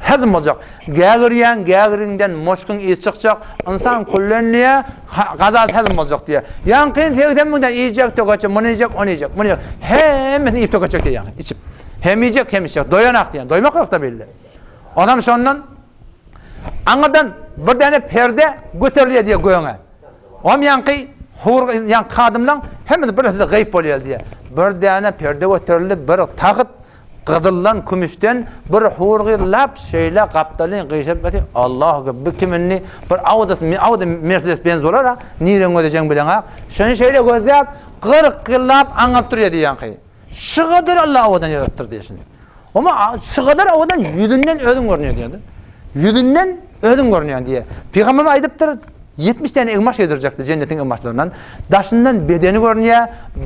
Hazım olacak. Gägirinden moşkun iyi çıkacak. İnsan kullanıya gazat hazım olacak diye. Yankın sevden bundan yiyecek tokacak, bunu yiyecek, onu yiyecek. Hemen iyi tokacak diye yani. İçip. Hem yiyecek hem içecek. Doyanak diye. Doymak yok da belli. Adam şondan angadan bir tane perde götürüyor diye goyana. Om yankı kadımdan hemen birisi de gayip oluyor diye. Bir tane perde götürülüp bir tağıt qıdıllan kümüşten bir hurgı lap şeyle kaptalın qıyşapati Allah gibi kiminni bir avda Mercedes Benz olar ha niren ödeceğin bilen ha şunu şeyle gözlep 40 yıllap anlap duruyor diyen qıy Şu kadar Allah avadan yarattır diye şimdi. Ama şu kadar avadan yüzünden ödün görünüyor diyordu. Yüzünden ödün görünüyor diye. Peygamber aydıptır 70 tane ılmaş yedirecekti cennetin ılmaşlarından. Daşından bedeni görünüyor,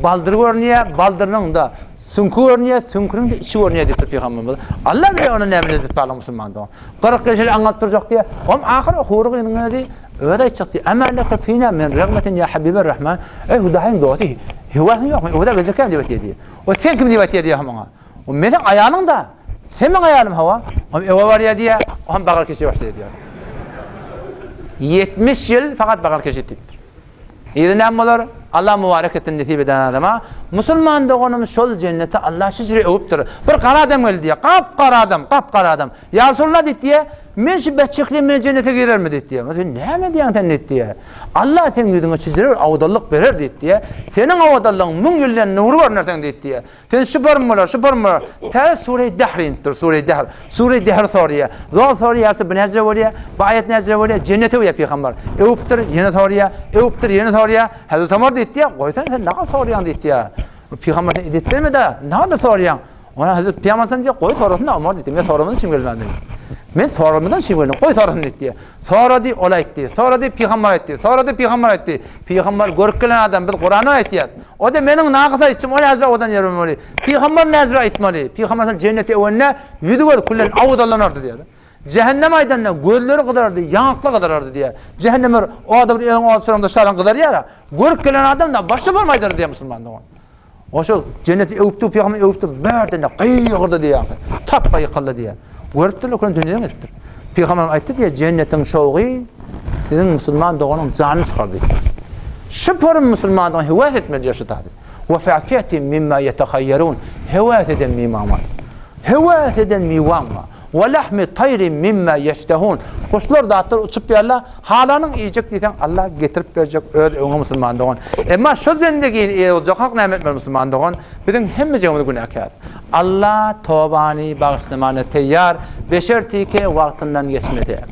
baldırı görünüyor, baldırının da sünku görünüyor, sünkunun da içi görünüyor diye Peygamber. Allah bile onun emrini zıpparlı Müslümandı. 40 kişiyle anlattıracak diye. Ama ahir huruq inine diye. Öyle aytacak diye. Ama laka fina min ragmetin ya Habiber Rahman. Hudahin doğati. Huvasın yok. Huda gözüken diye diye. O sen kim diye diye hamana. O menin ayağının da. Senin ayağın hava. Ama eva var ya diye. O bakar kişi başladı diyor. 70 yıl fakat bakar kişi ettidir. İğrenen olur. Allah mübarek etsin nasip eden adama. Müslüman doğanımız şol cennete Allah şişiri övüptür. Bir kara adam geldi diye. Kap-kara adam. Ya Resulullah dedi diye. Men şu beçikli men cennete girer mi dedi diye. Ne mi diyen sen dedi diye. Allah senin yüzüne çizirir, avdallık verir dedi diye. Senin avdallığın mun yıldan nuru var nereden dedi diye. Sen süper. Ta Sure-i Dahr'indir, Sure-i Dahr. Sure-i Dahr soruya. Zor soruyası bu nezre oluyor. Bu ayet nezre oluyor. Cennete uyuyor Peygamber. Övüptür, yeni soruya. Hazreti Ömer dedi diye. Koysan sen ne kadar soruyan dedi diye. Peygamber edettir mi de? Ne kadar soruyan? Ona Hazreti Peygamber diye koy sorusunu da Ömer dedi. Ben sorumun için gelmem dedi. Men sorumdan şey bildim. Koy sorun dedi. Sonra di olay etti. Sonra di Peygamber etti. Peygamber görkelen adam bir Kur'an'ı aytiyat. O da menin naqısa içim o nazra odan yermeli. Peygamber nazra etmeli. Peygamber cennete önüne yüdü gör kullen avdalanırdı diyor. Cehennem aydanna gözleri kadardı, yanaklı kadardı diye. Cehennemer o adam elin o sıramda şaran kadar ya. Görkelen adam da başı varmaydı diye Müslümanlar. O şu cenneti övüptü Peygamber övüptü. Berdene qıyıqırdı diye. Tappa yıqıldı diye. Görüptür okun dünyadan ettir. Peygamber aytdı diye cennetin şoğu sizin Müslüman doğanın canını çıkardı. Şüpherim Müslüman doğan hevas etmeli yaşatadı. Ve fa'kiyetin mimma yetehayyerun. Hevas eden mimamar. Hevas eden mivamma. Ve lahmi tayrin mimma yeştehun. Kuşlar dağıtır uçup yerler. Halanın yiyecek diysen Allah getirip verecek öyle Müslüman doğan. Ama şu zendegi olacak hak nimet ver Müslüman doğan. Bizim hemmizce günahkar. Allah tövbani bağışlamana teyyar. Beşertike vaktinden geçmedi.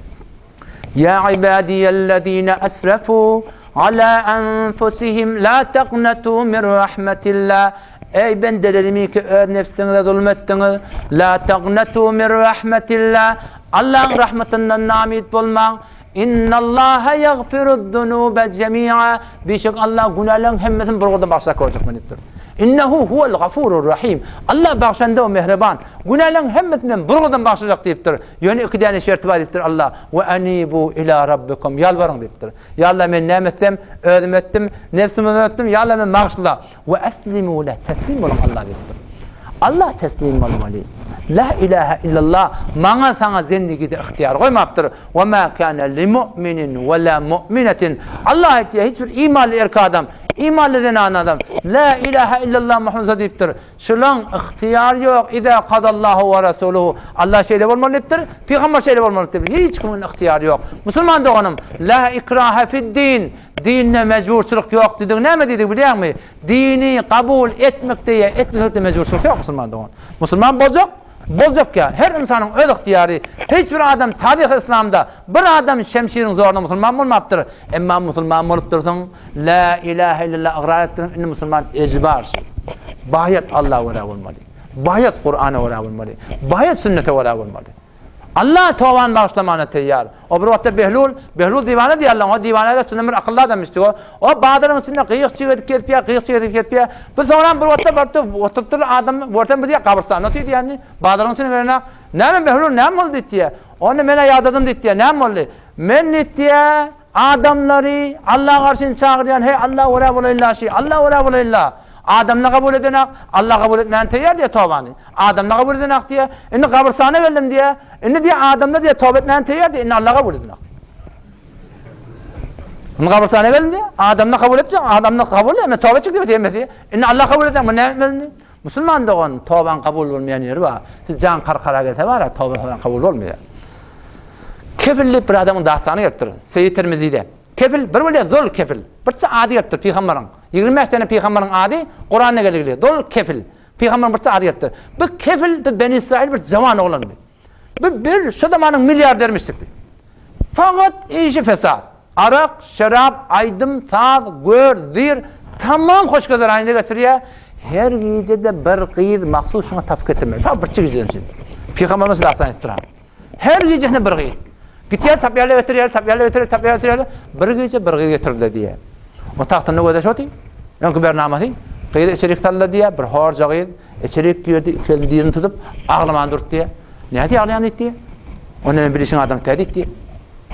Ya ibadiyellezine esrefu ala enfusihim la taqnatu min rahmetillah. Ey bendelerimi ki nefsinize zulmettiniz. La taqnatu min rahmetillah. Allah'ın rahmetinden namit bulmak. İnnallaha yaghfiru'z-zunube cemi'a. Beşik Allah günahların hemmesini burgudan bağışla koyacak menittir. İnnehu huvel gafurur rahim. Allah bağışlandı o mehriban. Günahların hemmesinden burgudan bağışlayacak deyiptir. Yani iki tane şerti var deyiptir Allah. Ve anibu ila rabbikum. Yalvarın deyiptir. Ya Allah ben nemettim, ödüm ettim, nefsimi ödüm, ya Allah ben bağışla. Ve eslimu le. Teslim olun Allah deyiptir. Allah teslim olmalı. La ilahe illallah. Mana sana zindagide ihtiyar koymaptır. Ve ma kana li mu'minin ve la mu'minetin. Allah ettiği hiçbir imanlı erkek adam, imanlı denen adam la ilahe illallah Muhammed deyiptir. Şulan ihtiyar yok. İza kadallahu ve resuluhu. Allah şeyle olmalıdır. Peygamber şeyle olmalıdır. Hiç kimin ihtiyarı yok. Müslüman doğanım. La ikraha fid din. Dinle mecburçuluk yok dedik. Ne mi dedik biliyor musun? Dini kabul etmek diye etmekte mecburçuluk yok Müslüman doğan. Müslüman bozuk ya. Her insanın öz ihtiyarı. Hiçbir adam tarih İslam'da bir adam şemşirin zorunda Müslüman olmaptır. Ama Müslüman olup dursun la ilahe illallah ıqrar ettirin Müslüman ecbar. Bahiyet Allah'a vara olmalı. Bahiyet Kur'an'a vara olmalı. Bahiyet sünnete vara olmalı. Allah tövban bağışlamana teyyar. O bir vakti Behlul divane diye Allah o divanede çınımır akıllı adammıştı o. O Bahadır'ın içinde kıyıkçı edip ketpiye. Bu sonra bir vakti oturttur adam ortam bir diye kabristan notuydu yani. Bahadır'ın içine verene ne mi Behlul ne mi oldu diye. Onu mene yadadım diye ne mi oldu? Men diye adamları Allah karşısına çağıryan hey Allah ve Rabbul İllahi Allah ve Rabbul İllahi. Adamla kabul edenek, Allah kabul etmeyen teyyar diye tövbani. Adamla kabul edenek diye, inni kabristana geldim diye, inni diye adamla diye tövbe etmeyen teyyar diye, inni Allah kabul edenek. Inni kabristana geldim diye, adamla kabul edecek, adamla kabul edecek, tövbe çıktı diye, inni Allah kabul edecek, bu ne etmeli? Müslüman da onun tövben kabul olmayan yeri var. Siz can karkara gelse var ya, tövben kabul olmuyor. Kefilli bir adamın dahsanı getirir, Seyyid Tirmizi'de. Kefil, bir böyle zor kefil. Birçe adi getirir Peygamber'in. 25 tane Peygamber'in adi, Kur'an'a gelgili. Dol kefil. Peygamber'in birçe adi getirir. Bu kefil, bir Beni İsrail bir zaman oğlan. Bir şu zamanın milyardermiştik. Fakat işi fesat. Arak, şarap, aydım, sağ, gör, zir, tamam hoş gözler aynı getiriyor. her gecede bir qıyız mahsus şuna taf getirmeli. Ta bir çiğizden şimdi. Peygamberimiz de asan ettiren. Her gece ne bir qıyız. Gitiyar tapyarlı getiriyor, tapyarlı getiriyor. Bir gece bir qıyız getirildi diye. O tahtın ne kadar şoti? Yankı bernamasi. Qıyız içerik tallı diye bir harca qıyız. İçerik girdi, kendini tutup ağlaman durdu diye. Ne diye ağlayan diye? Onu ben bilişin adam tehdit diye.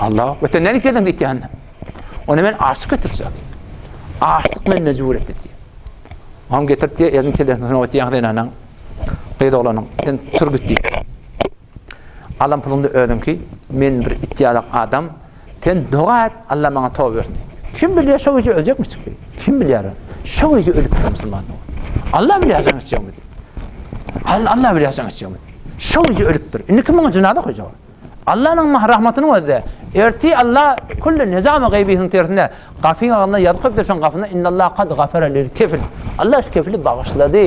Allah, ötenden geldin diye anne. Onu ben aşık getireceğim. Aşık men mecbur etti diye. Ham getirdi diye elin telefonunu ötüyen denanan. Qıyız oğlanın. Ben turgut diye. Alam pulunu ödüm ki men bir ihtiyarlık adam. Sen dua et Allah bana tövbe versin. Kim biliyor şu gece ölecekmiş çıktı? Kim biliyor? Şu gece ölüp Müslüman. Allah biliyor sen içeceğim. Allah biliyor sen içeceğim. Şu gece ölüptür. İndi kimin cinadı koyacak? Allah'ın rahmetini var erti Allah kullu nizam gaybihin terinde gafin ağına yadkıp dersen gafına innallah kad gafara lil kefil. Allah şu kefili bağışladı.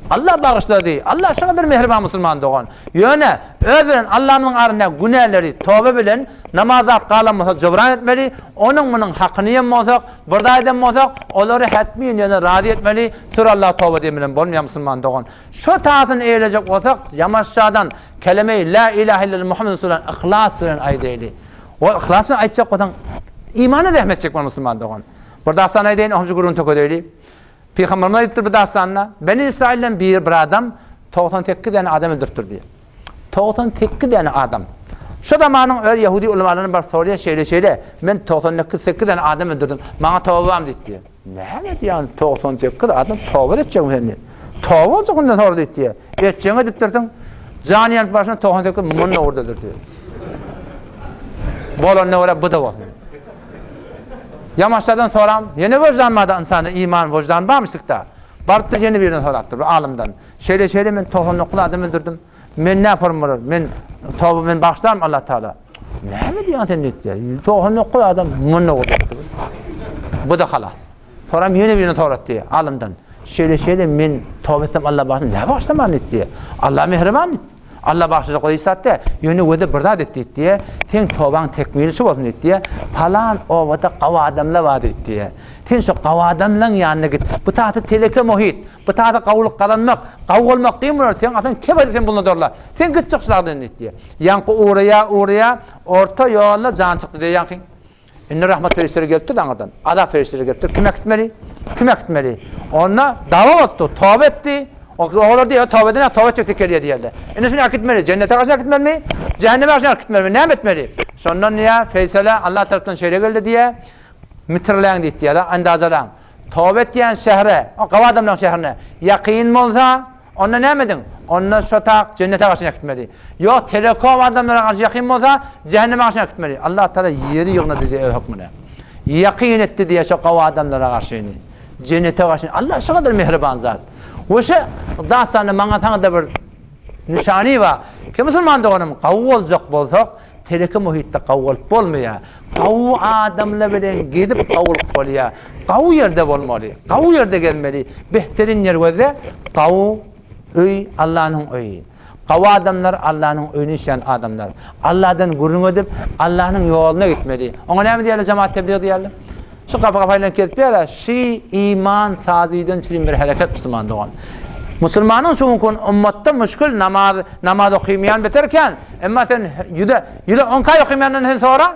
Allah bağışladı. Allah şu kadar mehriban Müslüman doğan. Yöne özün Allah'ın arına günahları tövbe bilen namazat qalamasa cebran etmeli. Onun bunun hakkını yemmosak, burada edemmosak onları hatmiyen yani razı etmeli. Sonra Allah tövbe demeyen bolmayan Müslüman doğan. Şu taatını eğilecek olsak yamaşşadan kelime-i la ilahe illallah Muhammed Resulullah ihlas veren aydeyli. O ihlasını aytacak olan imanı rahmet çekmen Müslüman doğan. Burada sana aydeyin ahımcı gurun töködeyli. Peygamberimiz aytır bu dastanına. Beni İsrail'den bir adam 92 tane adam öldürttür diye. 92 tane adam. Şu zamanın öyle Yahudi ulemalarının bir soruya şeyle ben 98 tane adam öldürdüm. Bana tövbem dedi diye. Ne yani 98 adam tövbe edeceğim seni. Tövbe olacak ondan sonra dedi diye. Edeceğine edip dersen caniyen başına 98 mumla oradadır diyor. Bolon ne oraya bu da olsun. Yamaçlardan soram, yeni vicdanmadı insanı iman vicdan varmışlık da. Barıp da yeni birini sorattır alimden. Şeyle men 99 adam öldürdüm. Men ne yaparım olur? Men bağışlarım Allah Teala. Ne mi diyorsun sen diye? 99 adam mumla oradadır. Bu da halas. Soram yeni birini sorat diye alimden. Şeyle men tövbe etsem Allah bağışlar. Ne bağışlamam diye. Allah mehriban etti. Allah bağışlayacak o isatte yönü vede birdat etti diye sen tövben tekmilisi olsun diye falan o vada qava adamlar var diye sen şu qava adamların yanına git bu tahtı teleke muhit bu tahtı qavuluq qalanmak qav olmak deyimler sen atan kebedi sen bunu dorlar sen git çıkışlardan diye yankı uğraya orta yolla can çıktı diye yankın inne rahmet ferişleri geldi dağdan adab ferişleri geldi kime gitmeli ona dava etti tövbe etti. Oğlar diyor tövbe çekti keliye diyorlar. Şunu hak etmeli. Cennete karşı hak etmeli mi? Cehenneme karşı hak etmeli mi? Ne etmeli? Sondan niye? Feysele Allah tarafından şöyle geldi diye mitrleyen diye ya da andazalan. Tövbe ettiyen şehre, o qava adamların şehrine yakin mi olsa onunla ne edin? Onunla şotak cennete karşı hak etmeli. Yok telekom adamlara karşı yakin mi olsa cehenneme karşı hak etmeli. Allah Teala yeri yığına diye hükmüne. Yakin etti diye şu qava adamlara karşı cennete karşı. Allah şu kadar mehriban zat. Oşa dastanı bana sana da bir nişani var. Ki Müslüman doğanım qavvolacak bolsak teleki muhitte qavvolup bolmaya. Qav adamla bilen gidip qavulup bolya. Qav yerde bolmalı. Qav yerde gelmeli. Behterin yer gözde qav öy Allah'ın öyü. Qav adamlar Allah'ın öyünü işleyen adamlar. Allah'dan gurun ödüp Allah'ın yoluna gitmeli. Ona ne mi diyelim cemaat tebliğ diyelim? Şu kafayla kelip ya şi iman saziden çilim bir hareket Müslüman doğan. Müslümanın şu mümkün ümmette müşkül namaz okuymayan biterken ama sen yüde 10 kay okuymayandan sonra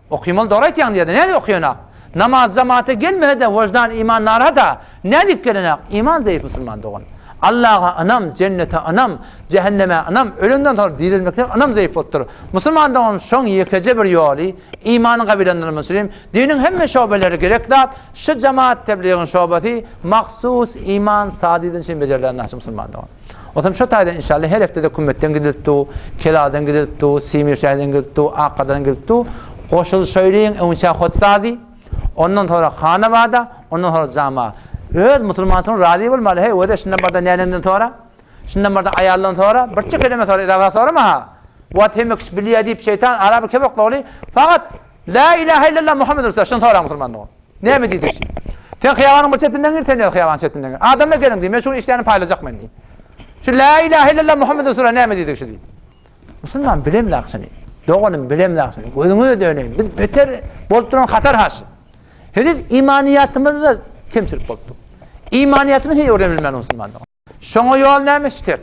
okuymalı doğru etiyan diye ne okuyana? Namaz cemaate gelmeye de vicdan iman narada ne dikkeline iman zayıf Müslüman doğan. Allah'a anam, cennete anam, cehenneme anam, ölümden sonra dirilmekten anam zayıf otur. Müslüman da onun son yekece bir yolu, imanı kabilenler Müslüman, dinin hem şubeleri gerekler, şu cemaat tebliğin şubeti, mahsus iman sadidin için becerilen nasıl Müslüman da onun. O zaman şu tayda inşallah her haftada kümmetten gidildi, keladan gidildi, simir şahiden gidildi, akadan gidildi, koşul söyleyin, önce khutsazi, ondan sonra hanavada, ondan sonra cama. Öz Müslümansın razı olmalı. Hey, o da şundan barda neyenden sonra? Şundan barda ayarlan sonra? Bir çık kelime sonra, idava sonra mı ha? Vat hemek biliye deyip şeytan, Arabı kebek oluyor. Fakat la ilahe illallah Muhammed Resulullah. Şundan sonra Müslüman doğru. Ne mi dedik şimdi? Sen hıyavanın bu setinden gir, sen de hıyavan setinden gir. Adamla gelin diye, meşhur işlerini paylaşacak mı diye. Şu la ilahe illallah Muhammed Resulullah ne mi dedik şimdi? Müslüman bilem laksını. Doğanın bilem laksını. Gözünü de döneyim. Biz beter bolup duran hatar haşı. Henüz imaniyatımızda kemçilik oldu. İmaniyetimiz hiç öğrenilmeli Müslümanlar. Şoňa ýol näme şert?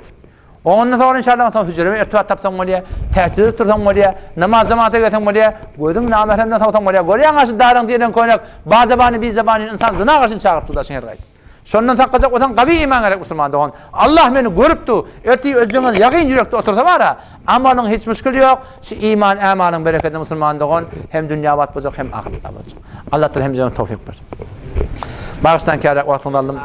Ondan sonra inşallah tam hücreme irtibat tapsam bolýa, täçide tursam bolýa, namaz zamaty getsem bolýa, gözüň namerhemden tapsam bolýa. Görýän gaşy daryň diýen koýnak, bazabany bizabany insan zina gaşy çagyp turdaşyn her gaýt. Şondan takacak otan gaby iman gerek Müslüman dogan. Allah meni görüpdi. Eti özüňiz ýagyn ýürekde otursa bara, amanyň hiç müşkil ýok. Şu iman, amanyň bereketi Müslüman dogan hem dünýä bat boljak hem ahirette boljak. Allah taala hemimize tawfik bersin. Bağıştan kârek wagtyňy aldım.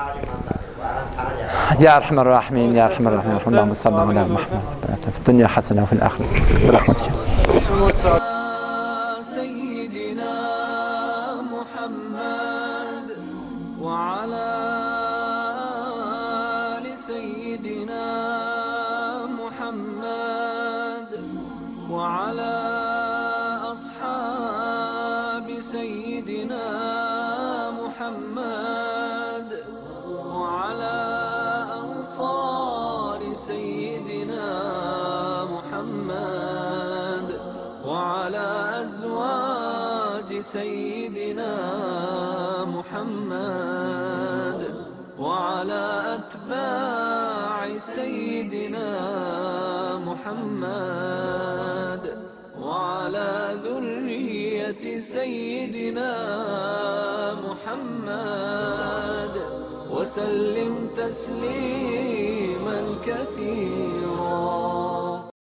يا أرحم الراحمين يا أرحم الراحمين اللهم صل على محمد في الدنيا حسنة وفي الآخرة برحمتك سيدنا محمد وعلى آل سيدنا محمد وعلى أصحاب سيدنا محمد وعلى أنصار سيدنا محمد وعلى أزواج سيدنا محمد وعلى أتباع سيدنا محمد وعلى ذرية سيدنا محمد وسلم تسليما كثيرا.